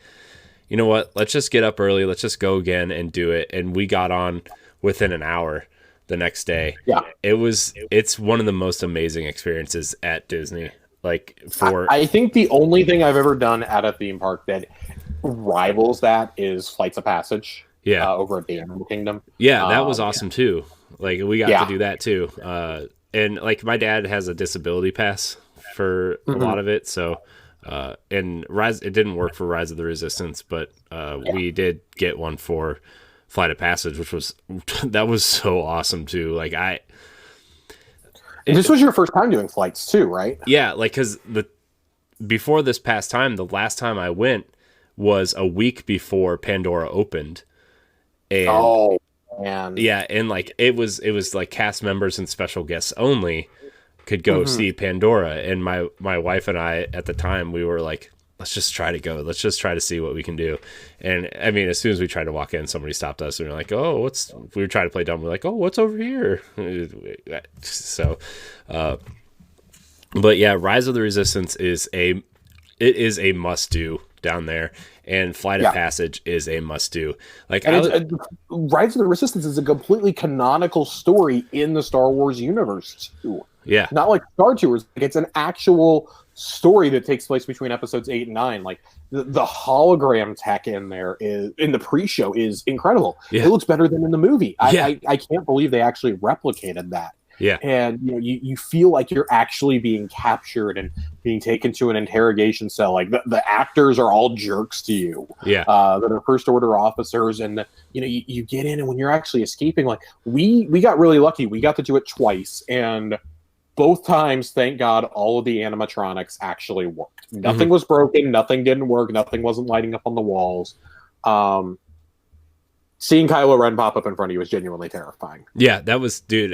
you know what, let's just get up early, let's just go again and do it. And we got on within an hour the next day. Yeah, it's one of the most amazing experiences at Disney. Like, I think the only thing I've ever done at a theme park that rivals that is Flights of Passage. Yeah, over at the Animal Kingdom. Yeah, that was awesome too. Like, we got to do that too. And like, my dad has a disability pass for a lot of it, so and it didn't work for Rise of the Resistance, but we did get one for Flight of Passage, which was so awesome too. Like, this was your first time doing flights too, right? Yeah, like, because before this past time, the last time I went was a week before Pandora opened. And, yeah, and like it was like cast members and special guests only could go see Pandora. And my wife and I at the time, we were like, let's just try to go. Let's just try to see what we can do. And I mean, as soon as we tried to walk in, somebody stopped us, and we were like, we were trying to play dumb. We're like, oh, what's over here? So, but yeah, Rise of the Resistance is a must do down there. And Flight of Passage is a must-do. Like, Rise of the Resistance is a completely canonical story in the Star Wars universe too. Yeah. Not like Star Tours. It's an actual story that takes place between episodes 8 and 9. Like the hologram tech in there is in the pre-show is incredible. Yeah. It looks better than in the movie. Yeah. I can't believe they actually replicated that. Yeah. And you feel like you're actually being captured and being taken to an interrogation cell. Like the actors are all jerks to you. Yeah. That are first order officers, and you get in, and when you're actually escaping, like we got really lucky. We got to do it twice, and both times, thank God, all of the animatronics actually worked. Nothing was broken. Nothing didn't work. Nothing wasn't lighting up on the walls. Seeing Kylo Ren pop up in front of you was genuinely terrifying. Yeah, that was, dude.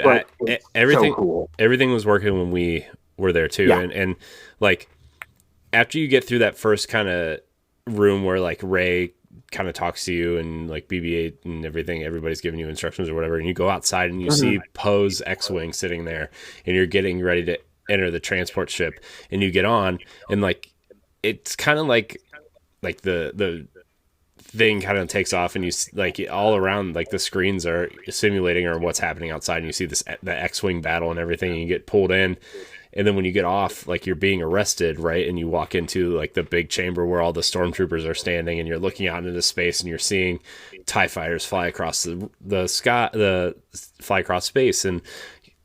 Everything, so cool. Everything was working when we were there too, Yeah. and like after you get through that first kind of room where like Rey kind of talks to you and like BB-8 and everything, everybody's giving you instructions or whatever, and you go outside and you see Poe's X-wing sitting there, and you're getting ready to enter the transport ship, and you get on, and like it's kind of like the thing kind of takes off, and you like all around like the screens are simulating or what's happening outside, and you see the X-wing battle and everything, and you get pulled in, and then when you get off, like you're being arrested, right? And you walk into like the big chamber where all the stormtroopers are standing, and you're looking out into space, and you're seeing TIE fighters fly across the sky, fly across space, and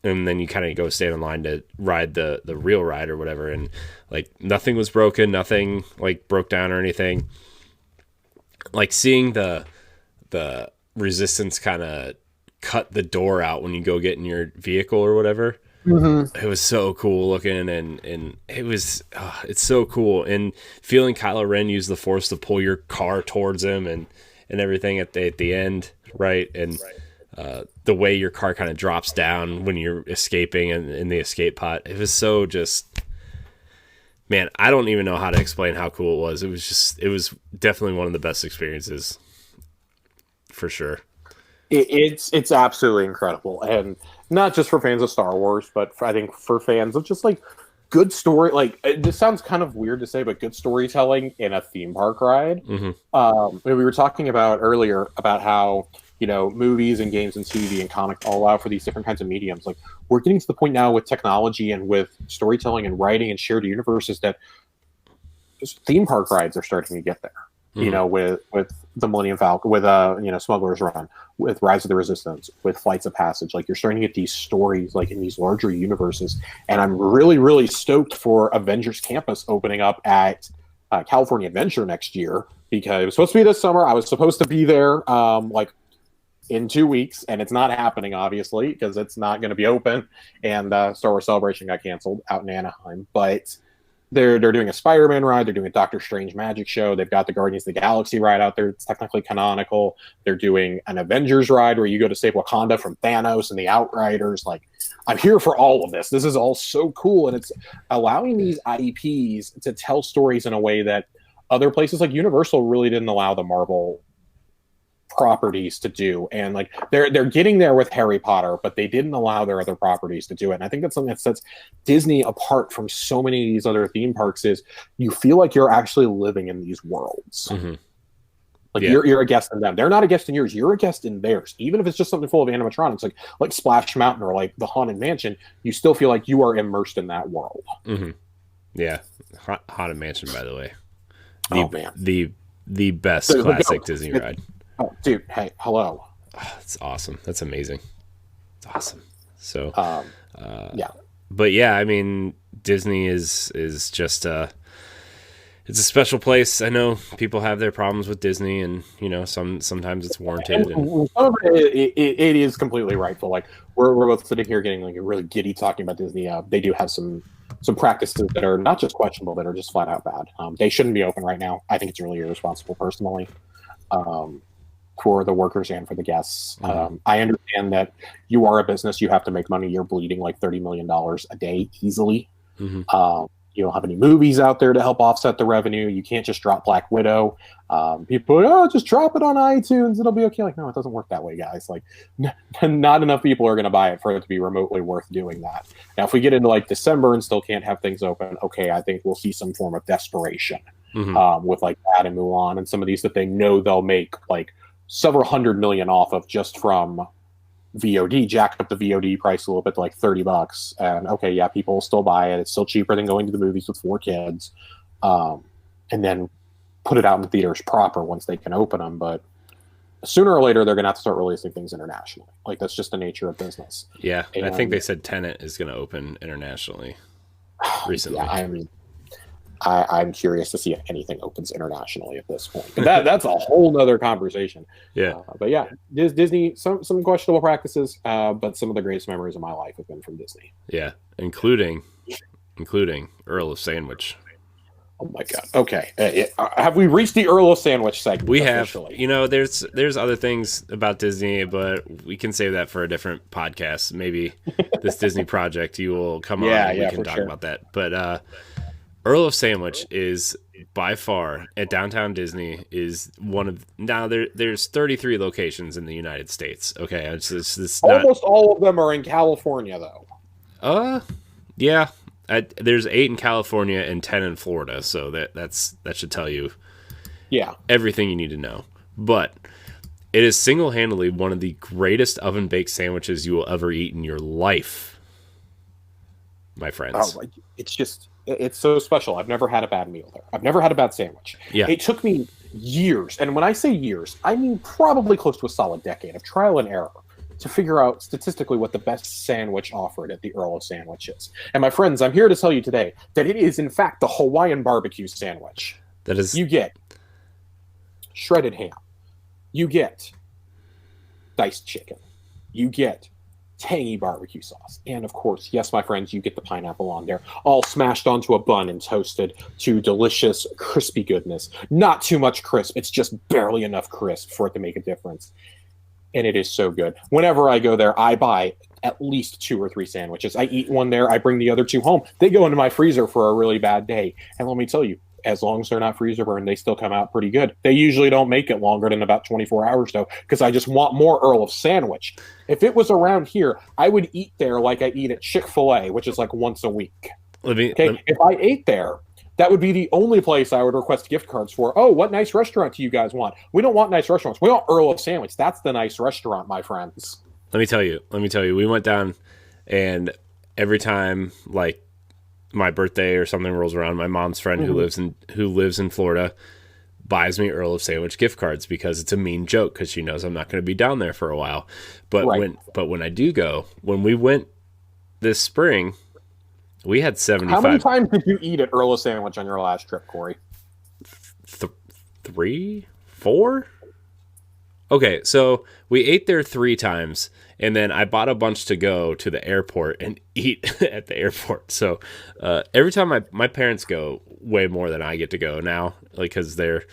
then you kind of go stand in line to ride the real ride or whatever, and like nothing was broken, nothing like broke down or anything. Like seeing the resistance kind of cut the door out when you go get in your vehicle or whatever. It was so cool looking, and it was it's so cool, and feeling Kylo Ren use the Force to pull your car towards him and everything at the end, right? And the way your car kind of drops down when you're escaping in the escape pod, it was so just. Man, I don't even know how to explain how cool it was. It was definitely one of the best experiences, for sure. It's absolutely incredible, and not just for fans of Star Wars, but I think for fans of just like good story. Like this sounds kind of weird to say, but good storytelling in a theme park ride. We were talking about earlier about how movies and games and TV and comics all allow for these different kinds of mediums. Like we're getting to the point now with technology and with storytelling and writing and shared universes that theme park rides are starting to get there. With the Millennium Falcon, with Smuggler's Run, with Rise of the Resistance, with Flights of Passage. Like you're starting to get these stories like in these larger universes, and I'm really, really stoked for Avengers Campus opening up at California Adventure next year, because it was supposed to be this summer. I was supposed to be there like in 2 weeks, and it's not happening, obviously, because it's not going to be open, and Star Wars Celebration got canceled out in Anaheim. But they're doing a Spider-Man ride, they're doing a Doctor Strange magic show, they've got the Guardians of the Galaxy ride out there, it's technically canonical. They're doing an Avengers ride where you go to save Wakanda from Thanos and the Outriders. Like, I'm here for all of this. This is all so cool, and it's allowing these IPs to tell stories in a way that other places like Universal really didn't allow the Marvel properties to do. And like they're getting there with Harry Potter, but they didn't allow their other properties to do it. And I think that's something that sets Disney apart from so many of these other theme parks, is you feel like you're actually living in these worlds. Like you're a guest in them. They're not a guest in yours. You're a guest in theirs. Even if it's just something full of animatronics, like Splash Mountain or like the Haunted Mansion, you still feel like you are immersed in that world. Yeah. Haunted Mansion, by the way. Man. The best classic Disney ride. Oh, dude, hey, hello. That's awesome. That's amazing. It's awesome. So, yeah. But yeah, I mean, Disney is just it's a special place. I know people have their problems with Disney, and sometimes it's warranted. And some of it is completely rightful. Like we're both sitting here getting like really giddy talking about Disney. They do have some practices that are not just questionable, that are just flat out bad. They shouldn't be open right now. I think it's really irresponsible, personally. For the workers and for the guests. I understand that you are a business, you have to make money. You're bleeding like $30 million a day easily. You don't have any movies out there to help offset the revenue. You can't just drop Black Widow. People, just drop it on iTunes, it'll be okay. Like, no, it doesn't work that way, guys. Like, not enough people are going to buy it for it to be remotely worth doing that. Now, if we get into like December and still can't have things open, okay, I think we'll see some form of desperation with like that and Mulan and some of these that they know they'll make like several $100 million off of just from VOD, jack up the VOD price a little bit to like $30, and okay, yeah, people will still buy it. It's still cheaper than going to the movies with 4 kids, and then put it out in the theaters proper once they can open them. But sooner or later, they're going to have to start releasing things internationally. Like, that's just the nature of business. Yeah, and I think they said Tenet is going to open internationally recently. Yeah, I'm curious to see if anything opens internationally at this point. That's a whole nother conversation. Yeah. But yeah, Disney, some questionable practices, but some of the greatest memories of my life have been from Disney. Yeah, including Earl of Sandwich. Oh my God. Okay. Have we reached the Earl of Sandwich segment? We officially? have. There's other things about Disney, but we can save that for a different podcast. Maybe this Disney project, you will come on and we can talk about that. But Earl of Sandwich is by far at Downtown Disney is one of there's 33 locations in the United States. Okay, it's almost all of them are in California though. Yeah. There's 8 in California and 10 in Florida, so that should tell you everything you need to know. But it is single-handedly one of the greatest oven-baked sandwiches you will ever eat in your life, my friends. Oh, it's so special. I've never had a bad meal there. I've never had a bad sandwich. Yeah. It took me years, and when I say years, I mean probably close to a solid decade of trial and error to figure out statistically what the best sandwich offered at the Earl of Sandwich is. And my friends, I'm here to tell you today that it is in fact the Hawaiian barbecue sandwich. That is, you get shredded ham, you get diced chicken, you get tangy barbecue sauce, and of course, yes, my friends, you get the pineapple on there, all smashed onto a bun and toasted to delicious crispy goodness. Not too much crisp, it's just barely enough crisp for it to make a difference. And it is so good. Whenever I go there, I buy at least 2 or 3 sandwiches. I eat one there. I bring the other 2 home. They go into my freezer for a really bad day. And let me tell you, as long as they're not freezer burned, they still come out pretty good. They usually don't make it longer than about 24 hours, though, because I just want more Earl of Sandwich. If it was around here, I would eat there like I eat at Chick-fil-A, which is like once a week. If I ate there, that would be the only place I would request gift cards for. Oh, what nice restaurant do you guys want? We don't want nice restaurants. We want Earl of Sandwich. That's the nice restaurant, my friends. Let me tell you. We went down, and every time like my birthday or something rolls around, my mom's friend who lives in Florida buys me Earl of Sandwich gift cards because it's a mean joke because she knows I'm not going to be down there for a while. But when I do go, when we went this spring, we had 75. How many times did you eat at Earl of Sandwich on your last trip, Corey? 3, 4? Okay, so we ate there 3 times, and then I bought a bunch to go to the airport and eat at the airport. So every time my parents go, way more than I get to go now, like because they're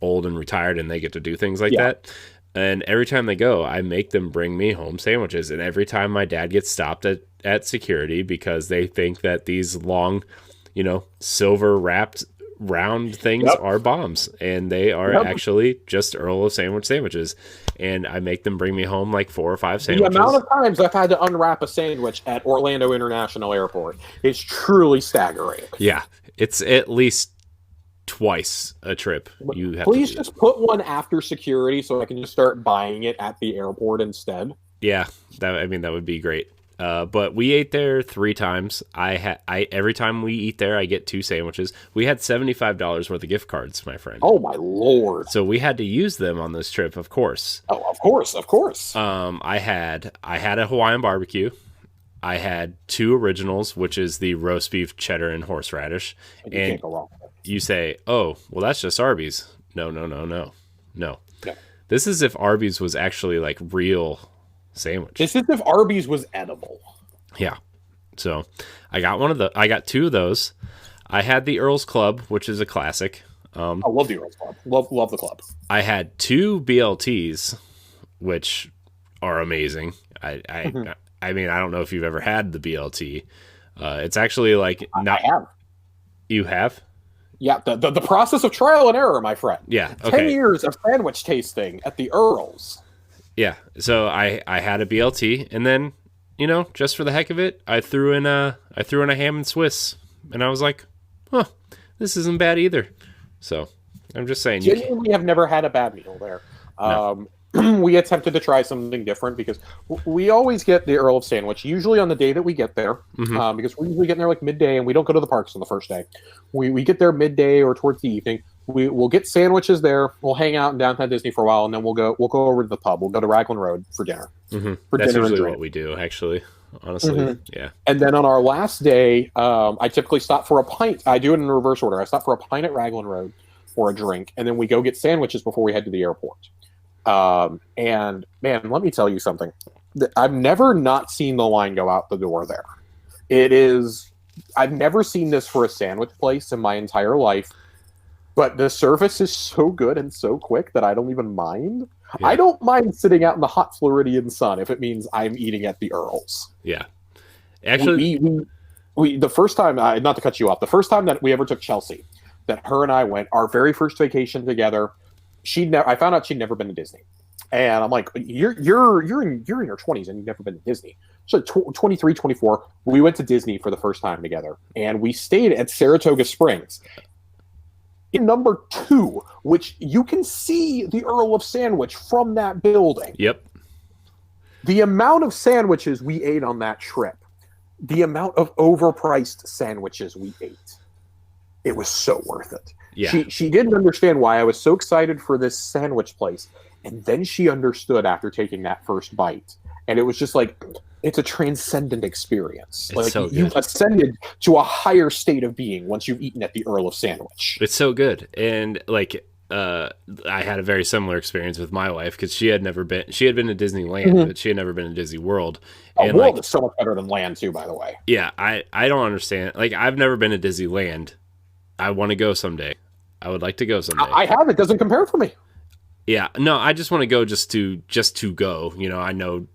old and retired and they get to do things like that. And every time they go, I make them bring me home sandwiches. And every time my dad gets stopped at security because they think that these long, silver wrapped round things are bombs. And they are actually just Earl of Sandwich sandwiches. And I make them bring me home like 4 or 5 sandwiches. The amount of times I've had to unwrap a sandwich at Orlando International Airport is truly staggering. Yeah, it's at least twice a trip. Please just put one after security so I can just start buying it at the airport instead. Yeah, that would be great. But we ate there 3 times. Every time we eat there, I get 2 sandwiches. We had $75 worth of gift cards, my friend. Oh my Lord! So we had to use them on this trip, of course. Oh, of course. I had a Hawaiian barbecue. I had 2 originals, which is the roast beef, cheddar, and horseradish. You can't go wrong. You say, oh, well, that's just Arby's. No. Yeah. This is if Arby's was actually like real sandwich. This is if Arby's was edible. Yeah. So I got 2 of those. I had the Earl's Club, which is a classic. I love the Earl's Club. Love the club. I had 2 BLTs, which are amazing. I mean, I don't know if you've ever had the BLT. It's actually like I have. You have? Yeah, the process of trial and error, my friend. Yeah, okay. 10 years of sandwich tasting at the Earl's. Yeah, so I had a BLT, and then, just for the heck of it, I threw in a ham and Swiss, and I was like, this isn't bad either. So I'm just saying. Genuinely have never had a bad meal there. No. we attempted to try something different because we always get the Earl of Sandwich, usually on the day that we get there, because we're usually getting there like midday, and we don't go to the parks on the first day. We get there midday or towards the evening. We'll get sandwiches there. We'll hang out in downtown Disney for a while, and then we'll go over to the pub. We'll go to Raglan Road for dinner. That's usually what we do, actually. Honestly, yeah. And then on our last day, I typically stop for a pint. I do it in reverse order. I stop for a pint at Raglan Road or a drink, and then we go get sandwiches before we head to the airport. And man, let me tell you something. I've never not seen the line go out the door there. I've never seen this for a sandwich place in my entire life, but the service is so good and so quick that I don't even mind. Yeah. I don't mind sitting out in the hot Floridian sun if it means I'm eating at the Earl's. Yeah. Actually, we the first time, not to cut you off, the first time that we ever took Chelsea, that her and I went, our very first vacation together, I found out she'd never been to Disney, and I'm like, you're in your 20s and you've never been to Disney. So 23, 24, we went to Disney for the first time together, and we stayed at Saratoga Springs. In number 2, which you can see the Earl of Sandwich from that building. Yep. The amount of sandwiches we ate on that trip, the amount of overpriced sandwiches we ate, it was so worth it. Yeah. She didn't understand why I was so excited for this sandwich place. And then she understood after taking that first bite. And it was just like, it's a transcendent experience. It's like so good. You've ascended to a higher state of being once you've eaten at the Earl of Sandwich. It's so good. And like, I had a very similar experience with my wife because she had been to Disneyland, but she had never been to Disney World. And World is so much better than Land too, by the way. Yeah. I don't understand. Like, I've never been to Disneyland. I want to go someday. I would like to go someday. I have. It doesn't compare for me. Yeah, no, I just want to go just to go. You know, I know,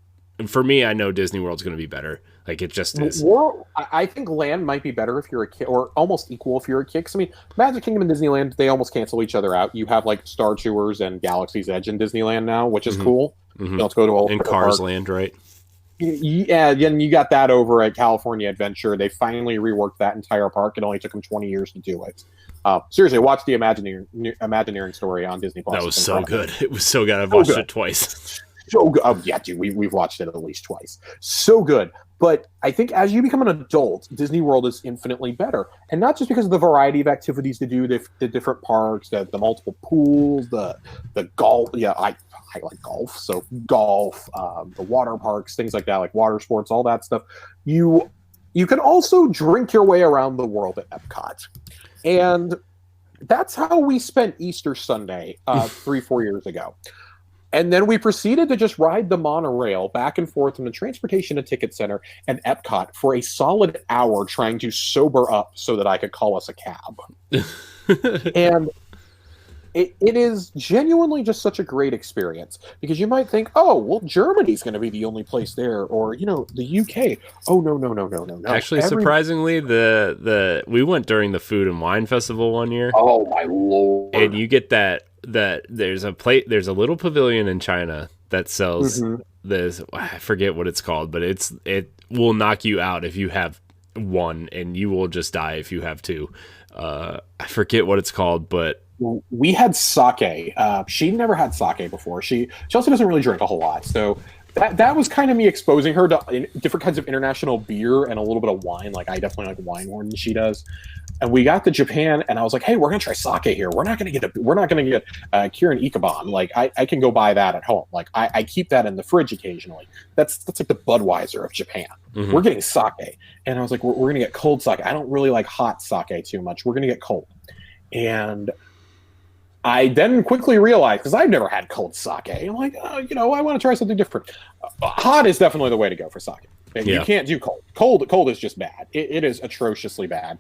for me, I know Disney World's going to be better. Like, it just is. Well, I think Land might be better if you're a kid, or almost equal if you're a kid. 'Cause, I mean, Magic Kingdom and Disneyland, they almost cancel each other out. You have like Star Tours and Galaxy's Edge in Disneyland now, which is cool. Let's go to all in Cars Land, right? Yeah, and you got that over at California Adventure. They finally reworked that entire park. It only took them 20 years to do it. Seriously, watch the Imagineering story on Disney Plus. That was so good. It was so good. I've watched it twice. So good. Oh, yeah, dude, we've watched it at least twice. So good. But I think as you become an adult, Disney World is infinitely better. And not just because of the variety of activities to do, the different parks, the multiple pools, the golf. Yeah, I like golf. So golf, the water parks, things like that, like water sports, all that stuff. You can also drink your way around the world at Epcot. And that's how we spent Easter Sunday 3-4 years ago. And then we proceeded to just ride the monorail back and forth from the Transportation and Ticket Center and Epcot for a solid hour trying to sober up so that I could call us a cab. And it is genuinely just such a great experience, because you might think, oh, well, Germany's going to be the only place there, or, you know, the UK. Oh, no. Actually, surprisingly, we went during the Food and Wine Festival one year. Oh, my Lord. And you get that there's a little pavilion in China that sells this, I forget what it's called, but it will knock you out if you have one, and you will just die if you have two. I forget what it's called, but we had sake. She never had sake before. She also doesn't really drink a whole lot, so that was kind of me exposing her to different kinds of international beer and a little bit of wine. Like, I definitely like wine more than she does. And we got to Japan, and I was like, "Hey, we're gonna try sake here. We're not gonna get Kirin Ichiban. Like, I can go buy that at home. Like, I keep that in the fridge occasionally. That's like the Budweiser of Japan. We're getting sake." And I was like, "We're gonna get cold sake. I don't really like hot sake too much. We're gonna get cold." And I then quickly realized, because I've never had cold sake, I'm like, I want to try something different. Hot is definitely the way to go for sake. You can't do cold. Cold is just bad. It is atrociously bad.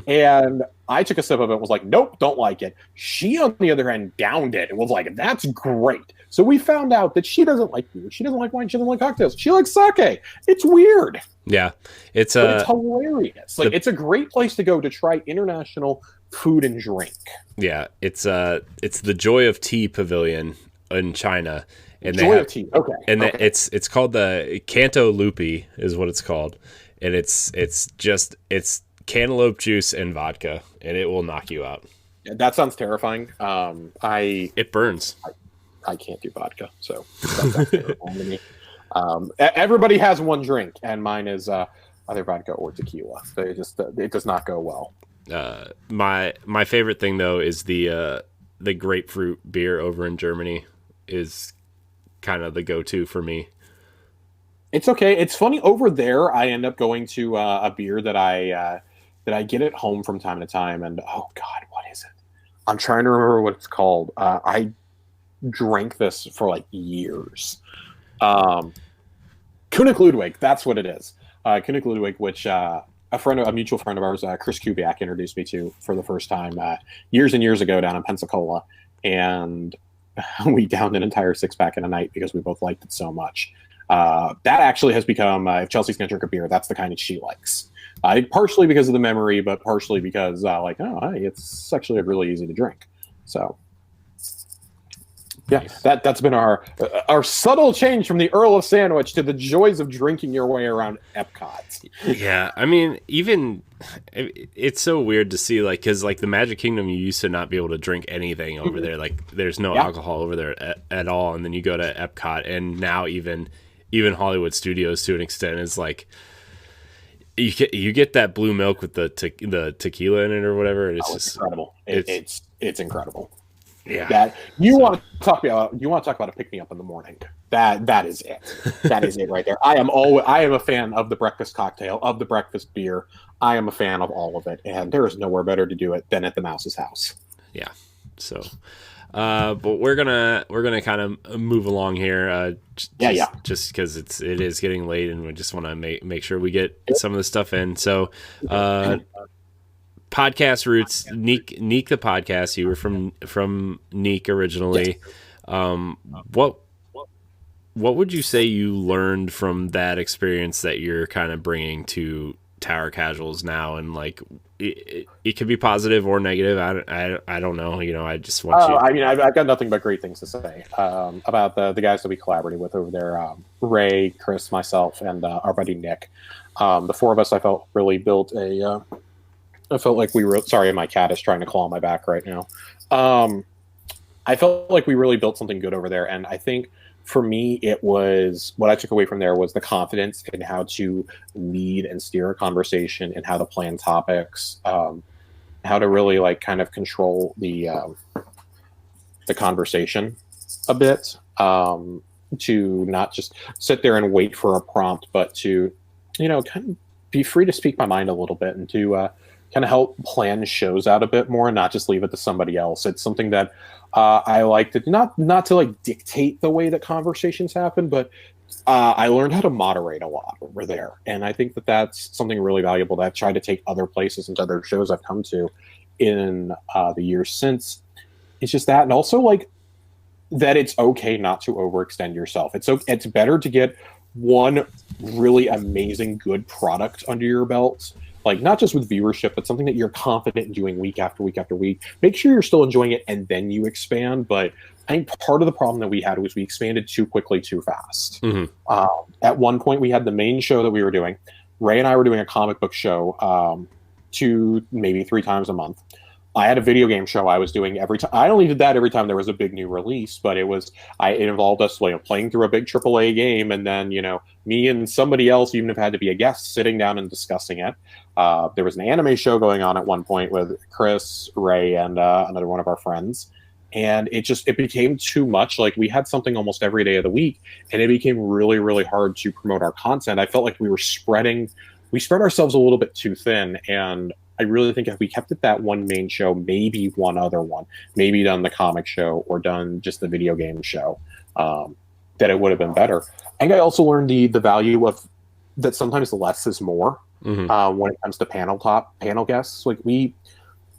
And I took a sip of it and was like, nope, don't like it. She, on the other hand, downed it and was like, that's great. So we found out that she doesn't like beer. She doesn't like wine. She doesn't like cocktails. She likes sake. It's weird. Yeah. But it's hilarious. Like, it's a great place to go to try international food and drink. Yeah. It's the Joy of Tea Pavilion in China. And Joy of Tea. Okay. And it's called the Canto Lupi is what it's called. And it's cantaloupe juice and vodka, and it will knock you out. That sounds terrifying. It burns. I can't do vodka, so that's actually wrong to me. Everybody has one drink, and mine is either vodka or tequila. So it does not go well. My favorite thing though is the grapefruit beer over in Germany is kind of the go-to for me. It's okay. It's funny over there. I end up going to a beer that I get at home from time to time, and oh god, what is it? I'm trying to remember what it's called. I drank this for like years. König Ludwig, that's what it is. König Ludwig, which a mutual friend of ours, Chris Kubiak, introduced me to for the first time years and years ago down in Pensacola, and we downed an entire 6-pack in a night because we both liked it so much. That actually has become, if Chelsea's gonna drink a beer, that's the kind that she likes. Partially because of the memory, but partially because it's actually really easy to drink. So yeah, nice. That's been our subtle change from the Earl of Sandwich to the joys of drinking your way around Epcot. Yeah, I mean, even it's so weird to see, like, because like the Magic Kingdom, you used to not be able to drink anything over there. Like, there's no alcohol over there at all, and then you go to Epcot, and now even Hollywood Studios to an extent is like you get that blue milk with the tequila in it or whatever. It's just incredible. It's incredible. Yeah, that you want to talk about a pick me up in the morning. That is it. That is it right there. I am a fan of the breakfast cocktail, of the breakfast beer. I am a fan of all of it, and there is nowhere better to do it than at the Mouse's house. Yeah. So, but we're gonna kind of move along here. Just because it is getting late, and we just want to make sure we get some of the stuff in. So, podcast roots, Neek the podcast. You were from Neek originally. What would you say you learned from that experience that you're kind of bringing to Tower Casuals now? And like, it could be positive or negative. I don't know. You know, I just want you. I mean, I've got nothing but great things to say about the guys that we collaborated with over there. Ray, Chris, myself, and our buddy Nick. The four of us, I felt, really built I felt like we were. Sorry, my cat is trying to claw my back right now. I felt like we really built something good over there, and I think for me, it was what I took away from there was the confidence in how to lead and steer a conversation, and how to plan topics, how to really like kind of control the conversation a bit, to not just sit there and wait for a prompt, but to kind of be free to speak my mind a little bit, and to kind of help plan shows out a bit more and not just leave it to somebody else. It's something that I like to not to like dictate the way that conversations happen, but I learned how to moderate a lot over there. And I think that that's something really valuable that I've tried to take other places and other shows I've come to in the years since. It's just that, and also like that it's okay not to overextend yourself. It's better to get one really amazing good product under your belt, like not just with viewership, but something that you're confident in doing week after week after week. Make sure you're still enjoying it, and then you expand. But I think part of the problem that we had was we expanded too quickly, too fast. Mm-hmm. At one point, we had the main show that we were doing. Ray and I were doing a comic book show 2, maybe 3 times a month. I had a video game show I was doing every time. I only did that every time there was a big new release, but it involved us playing through a big AAA game, and then me and somebody else even have had to be a guest sitting down and discussing it. There was an anime show going on at one point with Chris, Ray, and another one of our friends, and it became too much. Like we had something almost every day of the week, and it became really, really hard to promote our content. I felt like we spread ourselves a little bit too thin, and I really think if we kept it that one main show, maybe one other one, maybe done the comic show or done just the video game show, that it would have been better. And I also learned the value of that sometimes less is more. Mm-hmm. When it comes to panel guests. Like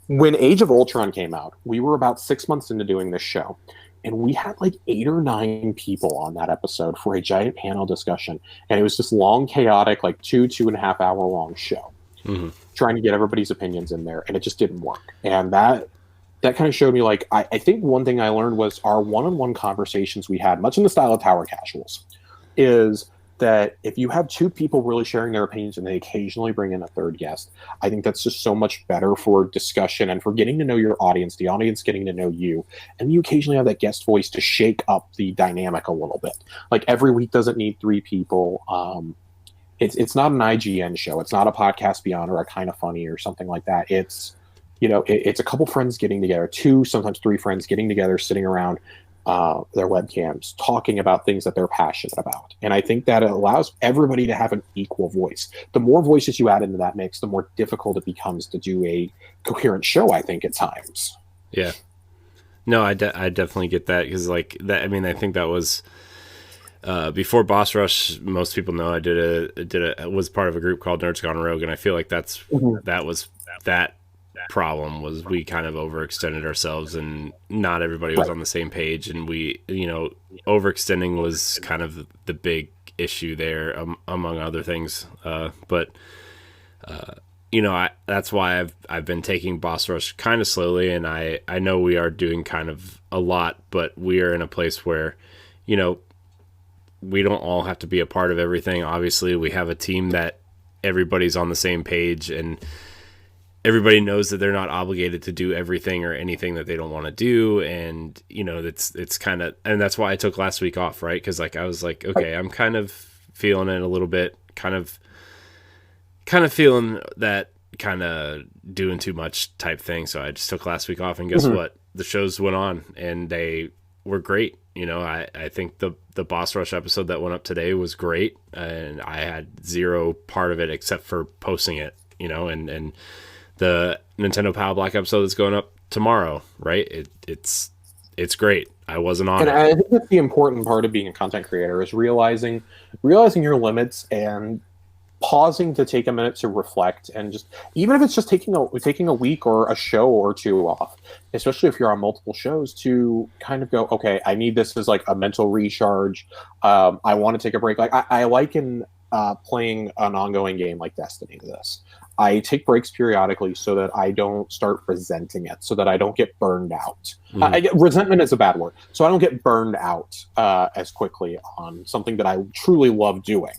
when Age of Ultron came out, we were about 6 months into doing this show, and we had like 8 or 9 people on that episode for a giant panel discussion. And it was this long, chaotic, like 2.5 hour long show. Mm-hmm. Trying to get everybody's opinions in there, and it just didn't work. And that kind of showed me, like, I think one thing I learned was our one-on-one conversations we had, much in the style of Tower Casuals, is that if you have two people really sharing their opinions and they occasionally bring in a third guest, I think that's just so much better for discussion and for getting to know your audience, the audience getting to know you. And you occasionally have that guest voice to shake up the dynamic a little bit. Like every week doesn't need three people. It's not an IGN show. It's not a Podcast Beyond or a Kind of Funny or something like that. It's, it's a couple friends getting together, two, sometimes three friends getting together, sitting around their webcams, talking about things that they're passionate about. And I think that it allows everybody to have an equal voice. The more voices you add into that mix, the more difficult it becomes to do a coherent show, I think, at times. Yeah. No, I definitely get that, because like that. I mean, I think that was before Boss Rush. Most people know I was part of a group called Nerds Gone Rogue, and I feel like that problem was we kind of overextended ourselves, and not everybody was on the same page, and we, overextending was kind of the big issue there, among other things. That's why I've been taking Boss Rush kind of slowly, and I know we are doing kind of a lot, but we are in a place where, we don't all have to be a part of everything. Obviously, we have a team that everybody's on the same page, and everybody knows that they're not obligated to do everything or anything that they don't want to do. And, it's kind of, and that's why I took last week off, right? Because I was like, okay, I'm kind of feeling it a little bit, kind of feeling that kind of doing too much type thing. So I just took last week off, and guess what? The shows went on and they were great. I think the Boss Rush episode that went up today was great, and I had zero part of it except for posting it, and the Nintendo Power Black episode that's going up tomorrow, right? It's great. I wasn't on and it. I think that's the important part of being a content creator, is realizing your limits and pausing to take a minute to reflect, and just, even if it's just taking a week or a show or two off, especially if you're on multiple shows, to kind of go, okay, I need this as like a mental recharge. I want to take a break. Like I liken playing an ongoing game like Destiny to this. I take breaks periodically so that I don't start resenting it, so that I don't get burned out. Resentment is a bad word. So I don't get burned out as quickly on something that I truly love doing.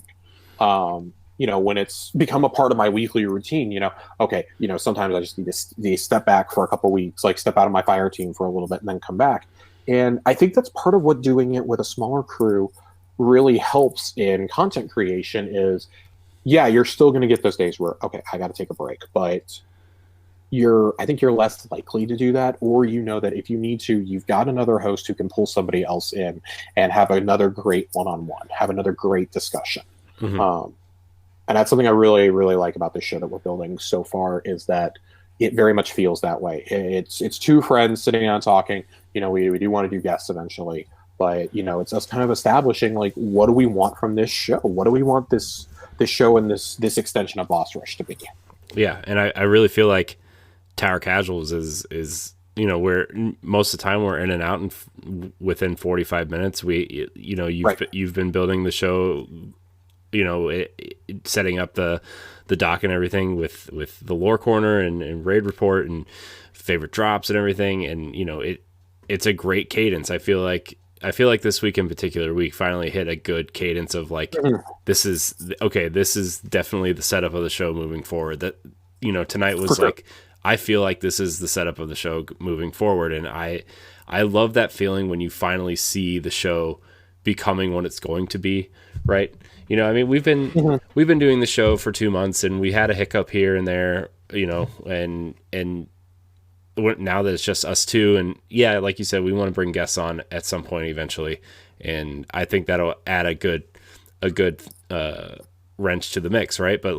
When it's become a part of my weekly routine, sometimes I just need to step back for a couple weeks, like step out of my fire team for a little bit and then come back. And I think that's part of what doing it with a smaller crew really helps in content creation is, you're still going to get those days where, okay, I got to take a break, but I think you're less likely to do that, or that if you need to, you've got another host who can pull somebody else in and have another great one-on-one, have another great discussion. And that's something I really, really like about the show that we're building so far, is that it very much feels that way. It's two friends sitting down talking. We do want to do guests eventually, but it's us kind of establishing, like, what do we want from this show? What do we want this show and this extension of Boss Rush to be? Yeah, and I really feel like Tower Casuals is where most of the time we're in and out and within 45 minutes. You've been building the show, setting up the doc and everything with the lore corner and raid report and favorite drops and everything, and it's a great cadence. I feel like this week in particular, we finally hit a good cadence of like, this is definitely the setup of the show moving forward. That, tonight was like, I feel like this is the setup of the show moving forward. And I love that feeling when you finally see the show becoming what it's going to be. Right. We've been doing the show for 2 months, and we had a hiccup here and there, and now that it's just us two, and like you said, we want to bring guests on at some point eventually, and I think that'll add a good wrench to the mix, right? But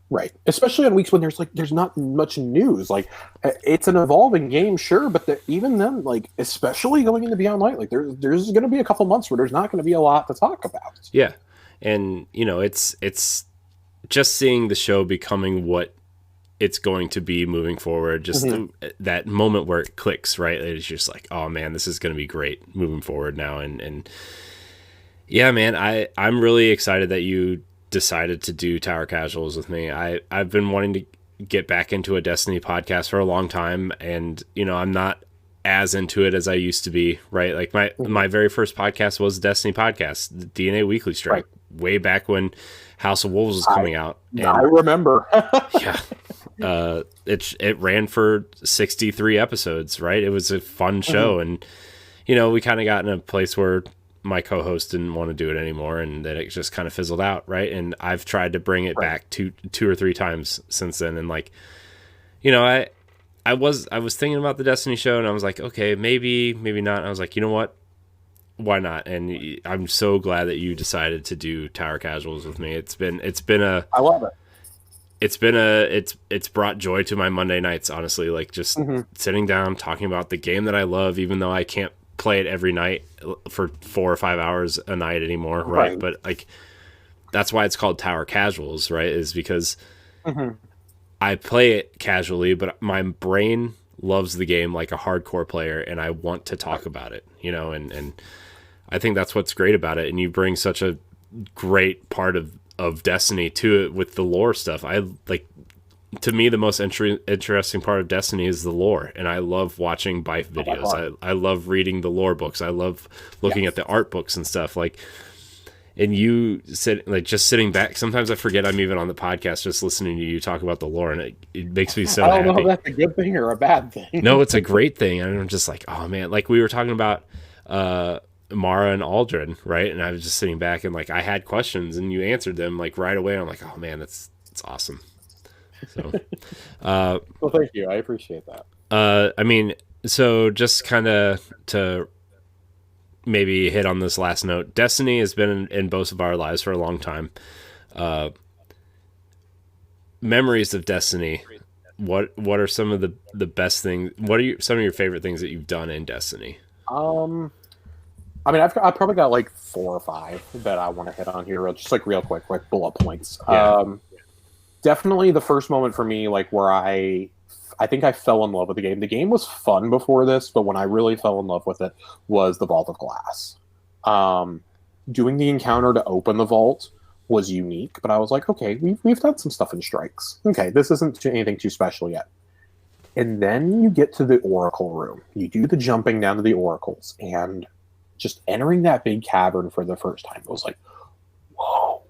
right, especially on weeks when there's not much news. Like, it's an evolving game, sure, but even then, like, especially going into Beyond Light, like there's going to be a couple months where there's not going to be a lot to talk about. Yeah, and it's just seeing the show becoming what it's going to be moving forward, just that moment where it clicks, right? It's just like, oh man, this is going to be great moving forward now. And yeah, man, I'm really excited that you decided to do Tower Casuals with me. I've been wanting to get back into a Destiny podcast for a long time, and I'm not as into it as I used to be, right? Like my very first podcast was a Destiny podcast, the DNA Weekly Strike. way back when House of Wolves was coming out. And I remember. yeah. It ran for 63 episodes, right? It was a fun show. And, we kind of got in a place where my co-host didn't want to do it anymore, and then it just kind of fizzled out, right? And I've tried to bring it back two or three times since then. And like, I was thinking about the Destiny show, and I was like, okay, maybe not. And I was like, you know what? Why not? And I'm so glad that you decided to do Tower Casuals with me. It's been I love it. It's brought joy to my Monday nights, honestly. Like just sitting down, talking about the game that I love, even though I can't play it every night for 4 or 5 hours a night anymore, right? But like, that's why it's called Tower Casuals, right? Is because I play it casually, but my brain loves the game like a hardcore player, and I want to talk about it, and I think that's what's great about it. And you bring such a great part of Destiny to it with the lore stuff. To me, the most interesting part of Destiny is the lore, and I love watching Byte videos. I love reading the lore books. I love looking at the art books and stuff. Like, and you said, like, just sitting back. Sometimes I forget I'm even on the podcast, just listening to you talk about the lore, and it makes me so happy. I don't know if that's a good thing or a bad thing. No, it's a great thing. And I'm just like, oh man, like we were talking about Mara and Aldrin, right? And I was just sitting back and like I had questions, and you answered them like right away. I'm like, oh man, it's awesome. So, well, thank you. I appreciate that. I mean, so just kind of to maybe hit on this last note, Destiny has been in both of our lives for a long time. Memories of Destiny. What are some of the best things? What are some of your favorite things that you've done in Destiny? I mean, I've probably got like 4 or 5 that I want to hit on here, just like real quick, like bullet points. Yeah. Definitely the first moment for me, like where I think I fell in love with the game. The game was fun before this, but when I really fell in love with it was the Vault of Glass. Doing the encounter to open the vault was unique, but I was like, okay, we've done some stuff in Strikes. Okay, this isn't anything too special yet. And then you get to the Oracle room. You do the jumping down to the Oracles, and just entering that big cavern for the first time, it was like, whoa,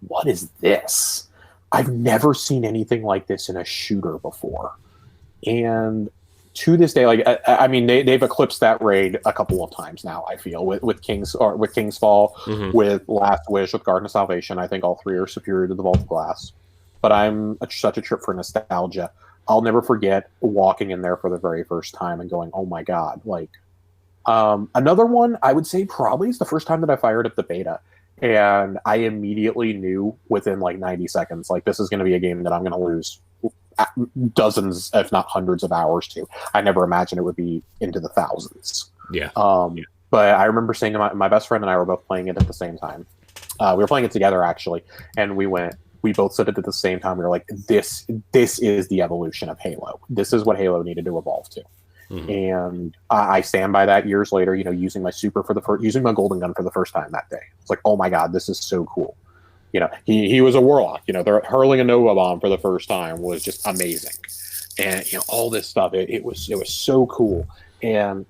what is this? I've never seen anything like this in a shooter before. And to this day, like I mean, they've eclipsed that raid a couple of times now. I feel with King's Fall, with Last Wish, with Garden of Salvation. I think all 3 are superior to the Vault of Glass. But I'm such a trip for nostalgia. I'll never forget walking in there for the very first time and going, "Oh my god!" Like another one, I would say probably is the first time that I fired up the beta. And I immediately knew within like 90 seconds, like this is going to be a game that I'm going to lose dozens, if not hundreds of hours to. I never imagined it would be into the thousands. Yeah. But I remember saying to my best friend and I were both playing it at the same time. We were playing it together actually. And we both said it at the same time. We were like, this is the evolution of Halo. This is what Halo needed to evolve to. And I stand by that years later, using my super using my golden gun for the first time that day. It's like, oh my god, this is so cool. He was a warlock. They're hurling a Nova bomb for the first time was just amazing, and all this stuff. It was so cool. And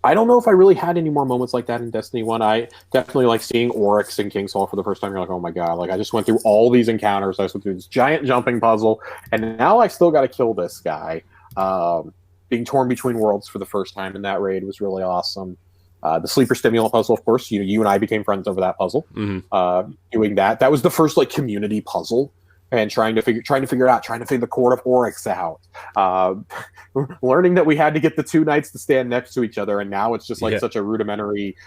I don't know if I really had any more moments like that in Destiny 1. I definitely like seeing Oryx in King's Fall for the first time. You're like, oh my god, like I just went through all these encounters. I just went through this giant jumping puzzle, and now I still got to kill this guy. Being torn between worlds for the first time in that raid was really awesome. The sleeper stimulant puzzle, of course, you and I became friends over that puzzle. Doing that was the first like community puzzle, and trying to figure the Court of Oryx out. Learning that we had to get the 2 knights to stand next to each other, and now it's just like such a rudimentary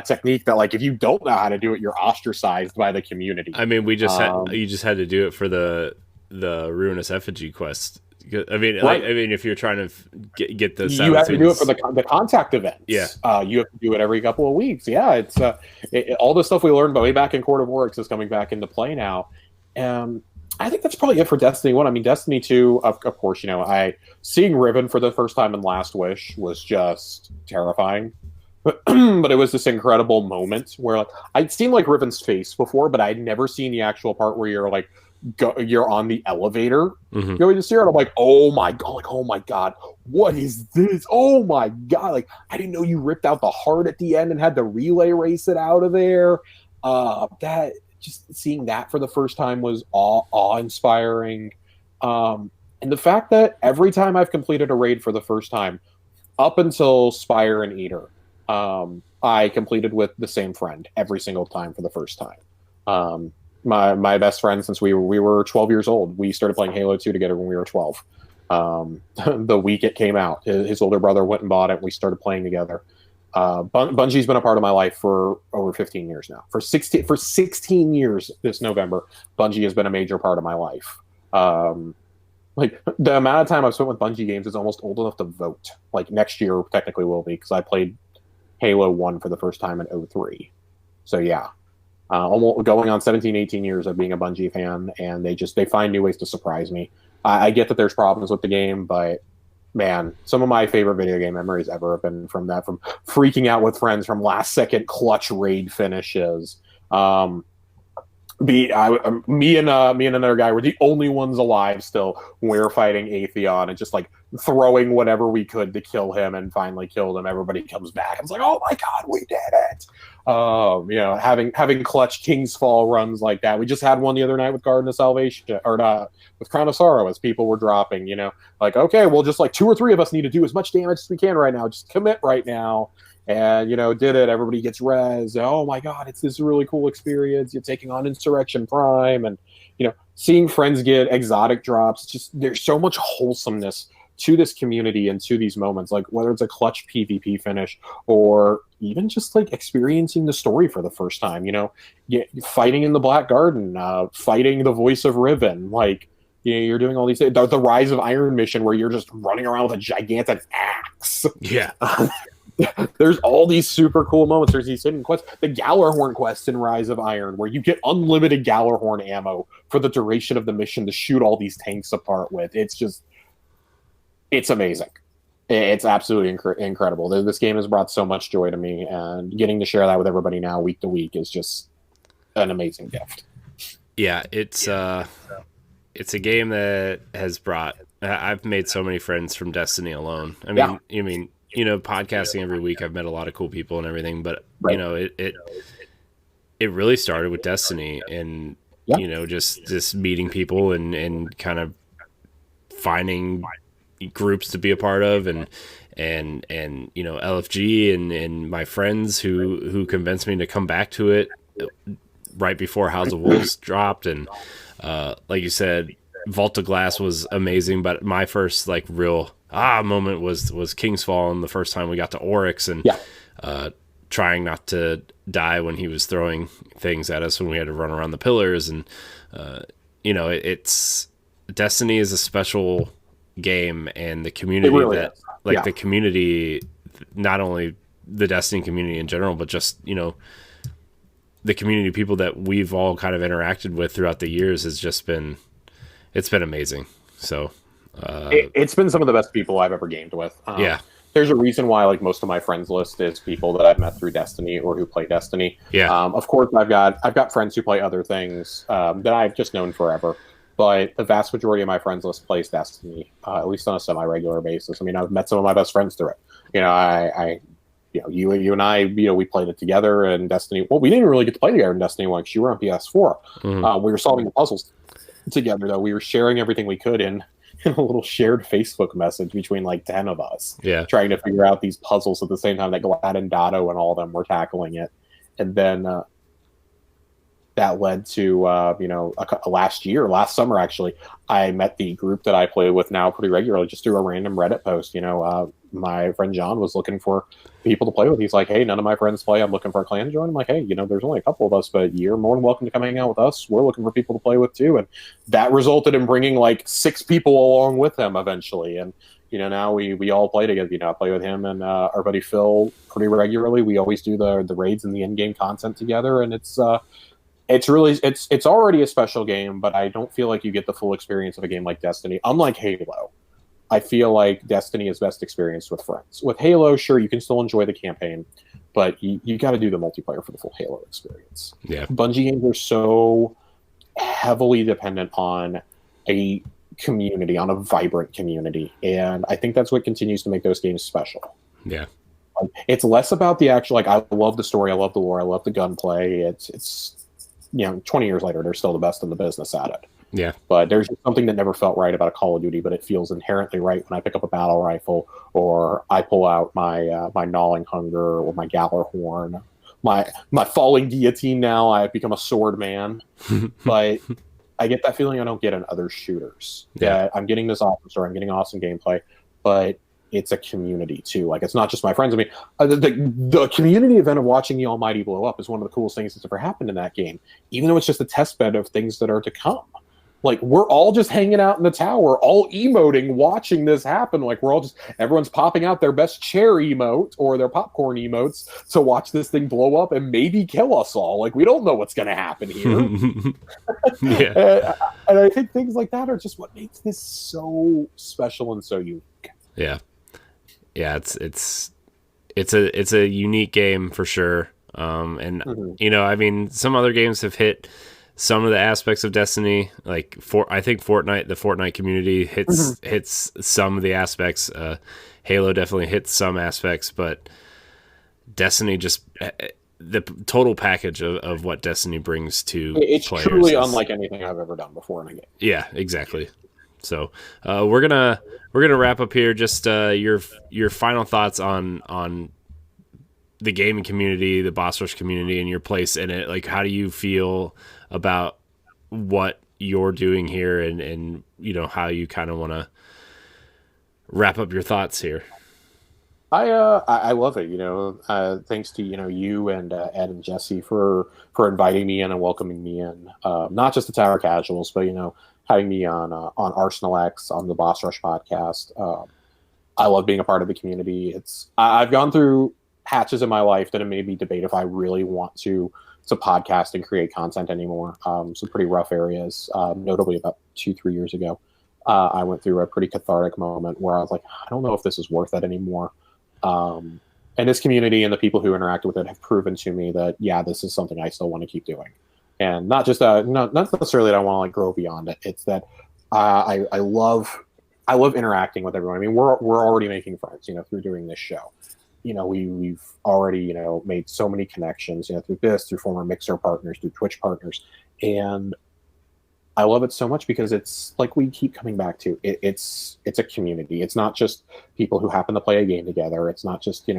technique that like if you don't know how to do it, you're ostracized by the community. I mean, you just had to do it for the Ruinous Effigy quest. I mean, right. I mean, if you're trying to get the you have to do it for the contact events. Yeah, you have to do it every couple of weeks. Yeah, it's all the stuff we learned way back in Court of Oryx is coming back into play now. I think that's probably it for Destiny 1. I mean, Destiny 2, of course, seeing Riven for the first time in Last Wish was just terrifying. But it was this incredible moment where like I'd seen like Riven's face before, but I'd never seen the actual part where you're like you're on the elevator going to see her, and I'm like, oh my god, what is this? Oh my god, like I didn't know you ripped out the heart at the end and had to relay race it out of there. That just seeing that for the first time was awe-inspiring. And the fact that every time I've completed a raid for the first time, up until Spire and Eater, I completed with the same friend every single time for the first time. My best friend since we were 12 years old. We started playing Halo 2 together when we were 12. The week it came out, his older brother went and bought it, and we started playing together. Bungie's been a part of my life for over 15 years now. For 16 years this November, Bungie has been a major part of my life. Like the amount of time I've spent with Bungie games is almost old enough to vote. Like next year technically will be, because I played Halo 1 for the first time in 03. So yeah, almost going on 17, 18 years of being a Bungie fan, and they find new ways to surprise me. I get that there's problems with the game, but man, some of my favorite video game memories ever have been from freaking out with friends, from last second clutch raid finishes. Me and another guy were the only ones alive still when we were fighting Atheon, and just like throwing whatever we could to kill him, and finally killed him. Everybody comes back. I was like, oh my god, we did it. Having clutch King's Fall runs like that. We just had one the other night with Garden of Salvation, or with Crown of Sorrow, as people were dropping, like, okay, well, just like 2 or 3 of us need to do as much damage as we can right now. Just commit right now. And, did it. Everybody gets res. Oh my god, it's this really cool experience. You're taking on Insurrection Prime, and, seeing friends get exotic drops. Just, there's so much wholesomeness to this community and to these moments, like whether it's a clutch PvP finish, or even just like experiencing the story for the first time, fighting in the Black Garden, fighting the voice of Riven, like, you're doing all these things. The Rise of Iron mission where you're just running around with a gigantic axe. Yeah. There's all these super cool moments. There's these hidden quests. The Gallarhorn quest in Rise of Iron, where you get unlimited Gallarhorn ammo for the duration of the mission to shoot all these tanks apart with. It's amazing. It's absolutely incredible. This game has brought so much joy to me, and getting to share that with everybody now week to week is just an amazing gift. Yeah, it's a game that has brought. I've made so many friends from Destiny alone. Podcasting every week, I've met a lot of cool people and everything, but right. It really started with Destiny, and just meeting people and kind of finding groups to be a part of, and LFG and my friends who convinced me to come back to it right before House of Wolves dropped. And like you said, Vault of Glass was amazing, but my first like real moment was King's Fall, and the first time we got to Oryx, and trying not to die when he was throwing things at us when we had to run around the pillars. And it's Destiny is a special game, and the community really the community, not only the Destiny community in general, but just the community of people that we've all kind of interacted with throughout the years has just been amazing. So it's been some of the best people I've ever gamed with. There's a reason why like most of my friends list is people that I've met through Destiny or who play Destiny. Of course I've got friends who play other things that I've just known forever. But the vast majority of my friends list plays Destiny, at least on a semi-regular basis. I mean, I've met some of my best friends through it. You and I, we played it together in Destiny. Well, we didn't really get to play together in Destiny 1 because you were on PS4. We were solving the puzzles together, though. We were sharing everything we could in a little shared Facebook message between like 10 of us. Trying to figure out these puzzles at the same time that Glad and Dotto and all of them were tackling it. And then that led to last summer actually, I met the group that I play with now pretty regularly just through a random Reddit post. My friend John was looking for people to play with. He's like, hey, none of my friends play. I'm looking for a clan to join. I'm like, hey, there's only a couple of us, but you're more than welcome to come hang out with us. We're looking for people to play with too. And that resulted in bringing like 6 people along with him eventually. And now we all play together. I play with him and our buddy Phil pretty regularly. We always do the raids and the in-game content together, and it's already a special game, but I don't feel like you get the full experience of a game like Destiny. Unlike Halo, I feel like Destiny is best experienced with friends. With Halo, sure, you can still enjoy the campaign, but you got to do the multiplayer for the full Halo experience. Bungie games are so heavily dependent on a community, on a vibrant community, and I think that's what continues to make those games special. Like, it's less about the actual, like, I love the story, I love the lore, I love the gunplay. It's 20 years later, they're still the best in the business at it. Yeah. But there's something that never felt right about a Call of Duty, but it feels inherently right when I pick up a battle rifle, or I pull out my my gnawing hunger, or my Gallarhorn, my falling guillotine. Now I've become a sword man, but I get that feeling I don't get in other shooters. Yeah. I'm getting this awesome story, I'm getting awesome gameplay, but it's a community too. Like, it's not just my friends. I mean, the community event of watching the Almighty blow up is one of the coolest things that's ever happened in that game, even though it's just a test bed of things that are to come. Like, we're all just hanging out in the tower, all emoting, watching this happen. Like, everyone's popping out their best chair emote or their popcorn emotes to watch this thing blow up and maybe kill us all. Like, we don't know what's going to happen here. Yeah. And I think things like that are just what makes this so special and so unique. Yeah. Yeah, it's a unique game for sure. And I mean, some other games have hit some of the aspects of Destiny, like I think Fortnite, the Fortnite community hits some of the aspects. Halo definitely hits some aspects, but Destiny just the total package of what Destiny brings to it's players truly unlike anything I've ever done before in a game. Yeah, exactly. So we're gonna wrap up here. Just your final thoughts on the gaming community, the Boss Rush community, and your place in it. Like, how do you feel about what you're doing here, and how you kind of want to wrap up your thoughts here? I love it. Thanks to you and Ed and Jesse for inviting me in and welcoming me in. Not just the Tower Casuals, but having me on Arsenal X, on the Boss Rush podcast. I love being a part of the community. I've gone through patches in my life that it made me debate if I really want to podcast and create content anymore. Some pretty rough areas, notably about 2-3 years ago. I went through a pretty cathartic moment where I was like, I don't know if this is worth it anymore. And this community and the people who interact with it have proven to me that, yeah, this is something I still want to keep doing. And not just not necessarily that I want to grow beyond it. It's that I love interacting with everyone. I mean, we're already making friends, through doing this show. We've already made so many connections, through former Mixer partners, through Twitch partners, and I love it so much because it's like we keep coming back to it's a community. It's not just people who happen to play a game together. It's not just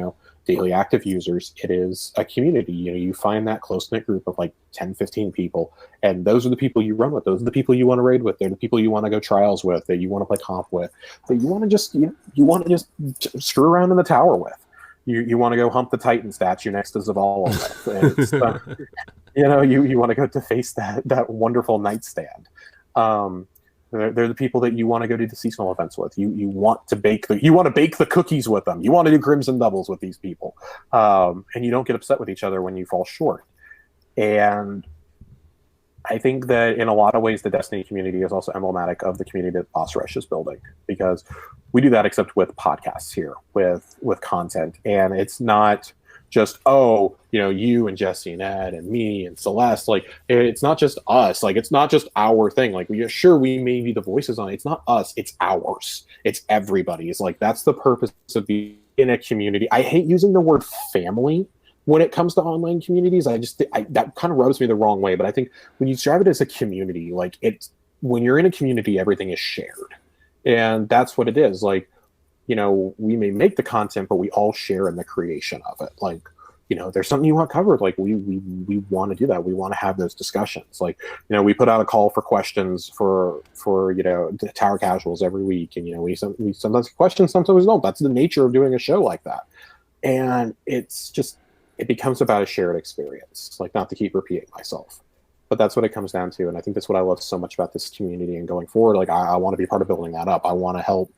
daily active users. It is a community. You find that close-knit group of like 10-15 people, and those are the people you run with. Those are the people you want to raid with. They're the people you want to go trials with, that you want to play comp with, that you want to just you want to just screw around in the tower with. You want to go hump the Titan statue next to Zavala with. You want to go to face that wonderful nightstand. They're the people that you want to go to the seasonal events with. You want to bake the cookies with them. You want to do crimson doubles with these people, and you don't get upset with each other when you fall short. And I think that in a lot of ways, the Destiny community is also emblematic of the community that Boss Rush is building, because we do that except with podcasts here, with content, and it's not just you and Jesse and Ed and me and Celeste. Like, it's not just us. Like, it's not just our thing. Like, we may be the voices on it. It's not us. It's ours. It's everybody's. Like, that's the purpose of being in a community. I hate using the word family when it comes to online communities. That kind of rubs me the wrong way. But I think when you describe it as a community, like, when you're in a community, everything is shared, and that's what it is. Like, we may make the content, but we all share in the creation of it. Like, there's something you want covered. Like, we want to do that. We want to have those discussions. Like, we put out a call for questions for the Tower Casuals every week, and we sometimes question, sometimes we don't. That's the nature of doing a show like that. And it becomes about a shared experience. Like, not to keep repeating myself, but that's what it comes down to. And I think that's what I love so much about this community and going forward. Like, I want to be part of building that up. I want to help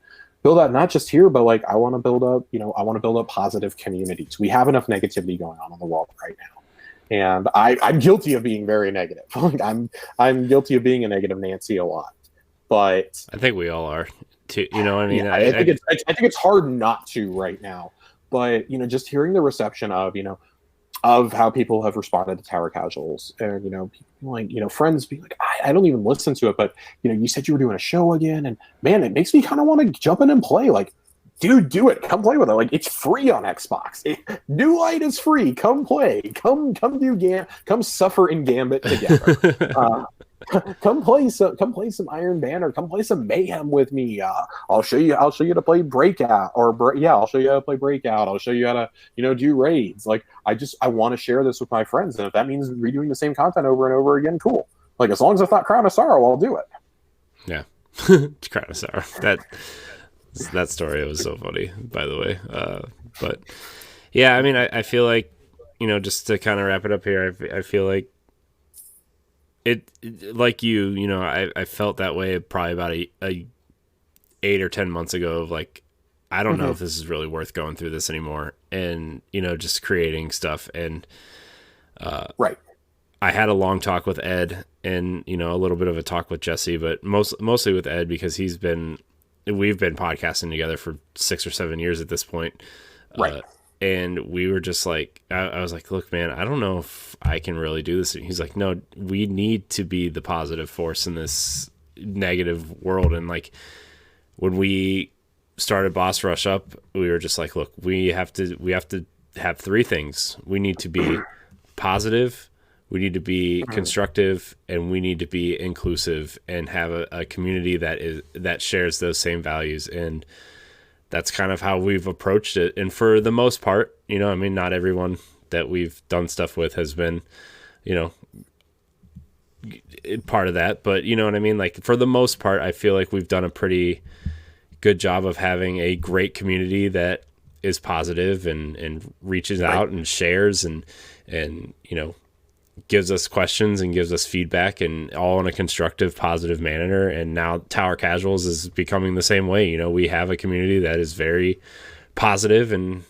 build that, not just here, but like, I want to build up positive communities. We have enough negativity going on in the world right now, and I'm guilty of being very negative. Like, I'm guilty of being a negative Nancy a lot, but I think we all are too. What I mean? Yeah, I think it's hard not to right now. But just hearing the reception of how people have responded to Tower Casuals, and people like friends being like, I don't even listen to it, but you said you were doing a show again, and man, it makes me kind of want to jump in and play. Like, dude, do it. Come play with it. Like, it's free on Xbox. New Light is free. Come play. Come come suffer in Gambit together. Come play some Iron Banner. Come play some Mayhem with me. I'll show you to play Breakout, I'll show you how to play Breakout. I'll show you how to do raids. Like, I want to share this with my friends, and if that means redoing the same content over and over again, cool. Like, as long as it's not Crown of Sorrow, I'll do it. Yeah. Crown of Sorrow. That story was so funny, by the way. But yeah, I mean, I feel like, just to kind of wrap it up here, I feel like it like I felt that way probably about a 8 or 10 months ago of like, I don't know if this is really worth going through this anymore, and just creating stuff. And right. I had a long talk with Ed, and a little bit of a talk with Jesse, but mostly with Ed, because we've been podcasting together for 6 or 7 years at this point. Right. And we were just like, I was like, look, man, I don't know if I can really do this. And he's like, no, we need to be the positive force in this negative world. And like, when we started Boss Rush Up, we were just like, look, we have to have 3 things. We need to be positive, we need to be constructive, and we need to be inclusive, and have a community that shares those same values. And that's kind of how we've approached it. And for the most part, not everyone that we've done stuff with has been, part of that, but you know what I mean? Like, for the most part, I feel like we've done a pretty good job of having a great community that is positive and reaches out and shares and gives us questions and gives us feedback, and all in a constructive, positive manner. And now Tower Casuals is becoming the same way. We have a community that is very positive and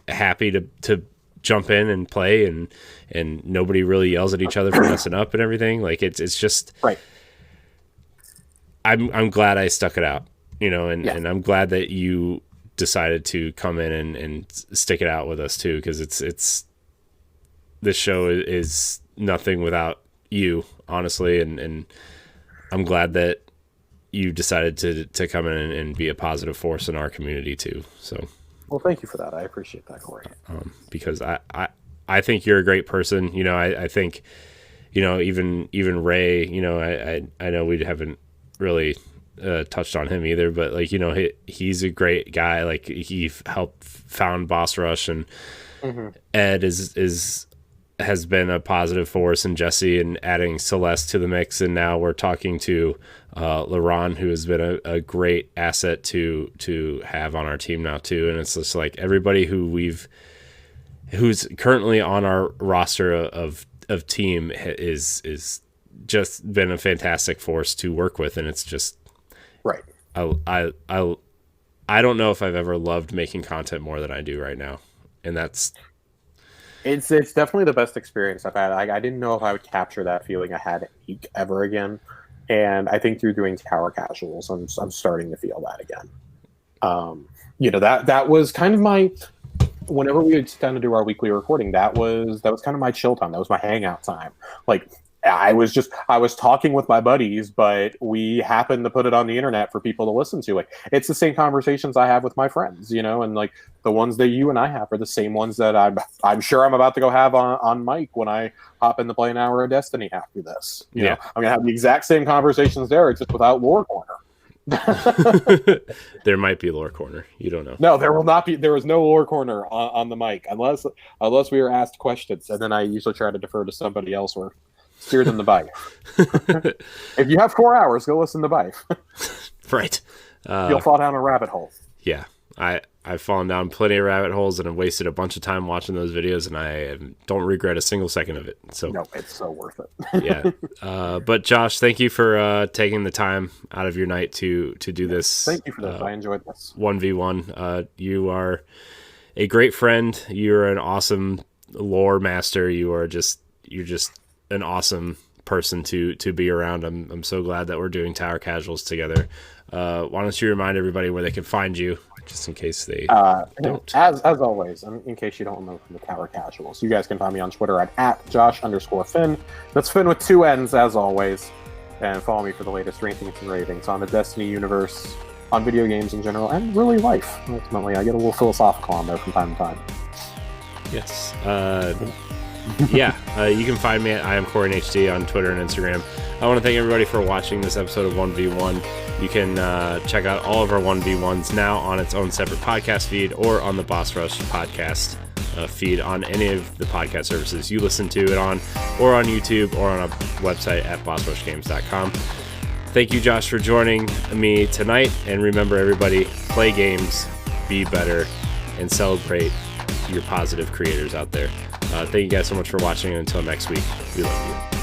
happy to jump in and play, and nobody really yells at each other for messing up and everything. Like, it's just right. I'm glad I stuck it out, and I'm glad that you decided to come in and stick it out with us too, because it's this show is nothing without you, honestly, and I'm glad that you decided to come in and be a positive force in our community too. So, well, thank you for that. I appreciate that, Corey. Because I think you're a great person. I think even Ray. I know we haven't really touched on him either, but like he's a great guy. Like, he helped found Boss Rush, and Ed has been a positive force, and Jesse, and adding Celeste to the mix. And now we're talking to LaRon, who has been a great asset to have on our team now too. And it's just like, everybody who's currently on our roster of team is just been a fantastic force to work with. And it's just right. I don't know if I've ever loved making content more than I do right now. And that's, It's definitely the best experience I've had. I didn't know if I would capture that feeling I had at Peak ever again, and I think through doing Tower Casuals, I'm starting to feel that again. That was kind of my, whenever we would sit down to do our weekly recording, that was kind of my chill time. That was my hangout time. Like, I was talking with my buddies, but we happened to put it on the internet for people to listen to. Like, it's the same conversations I have with my friends, and like the ones that you and I have are the same ones that I'm sure I'm about to go have on mic when I hop in to play an hour of Destiny after this. I'm gonna have the exact same conversations there, just without Lore Corner. There might be Lore Corner. You don't know. No, there will not be. There is no Lore Corner on the mic unless we are asked questions, and then I usually try to defer to somebody else or steer them to Bife. If you have 4 hours, go listen to Bife. Right. You'll fall down a rabbit hole. Yeah. I've fallen down plenty of rabbit holes, and I've wasted a bunch of time watching those videos, and I don't regret a single second of it. So no, it's so worth it. Yeah. But Josh, thank you for taking the time out of your night to do this. Thank you for this. I enjoyed this 1v1. You are a great friend. You're an awesome lore master. You're just an awesome person to be around. I'm so glad that we're doing Tower Casuals together. Why don't you remind everybody where they can find you, just in case they don't. As always, in case you don't know from the Tower Casuals, you guys can find me on Twitter at Josh_Finn. That's Finn with 2 N's, as always. And follow me for the latest rankings and ratings on the Destiny universe, on video games in general, and really life. Ultimately, I get a little philosophical on there from time to time. Yes. You can find me at I am Corey HD on Twitter and Instagram. I want to thank everybody for watching this episode of 1v1. You can check out all of our 1v1s now on its own separate podcast feed or on the Boss Rush podcast feed on any of the podcast services you listen to it on, or on YouTube, or on our website at bossrushgames.com. Thank you, Josh, for joining me tonight. And remember, everybody, play games, be better, and celebrate your positive creators out there. Thank you guys so much for watching, and until next week, we love you.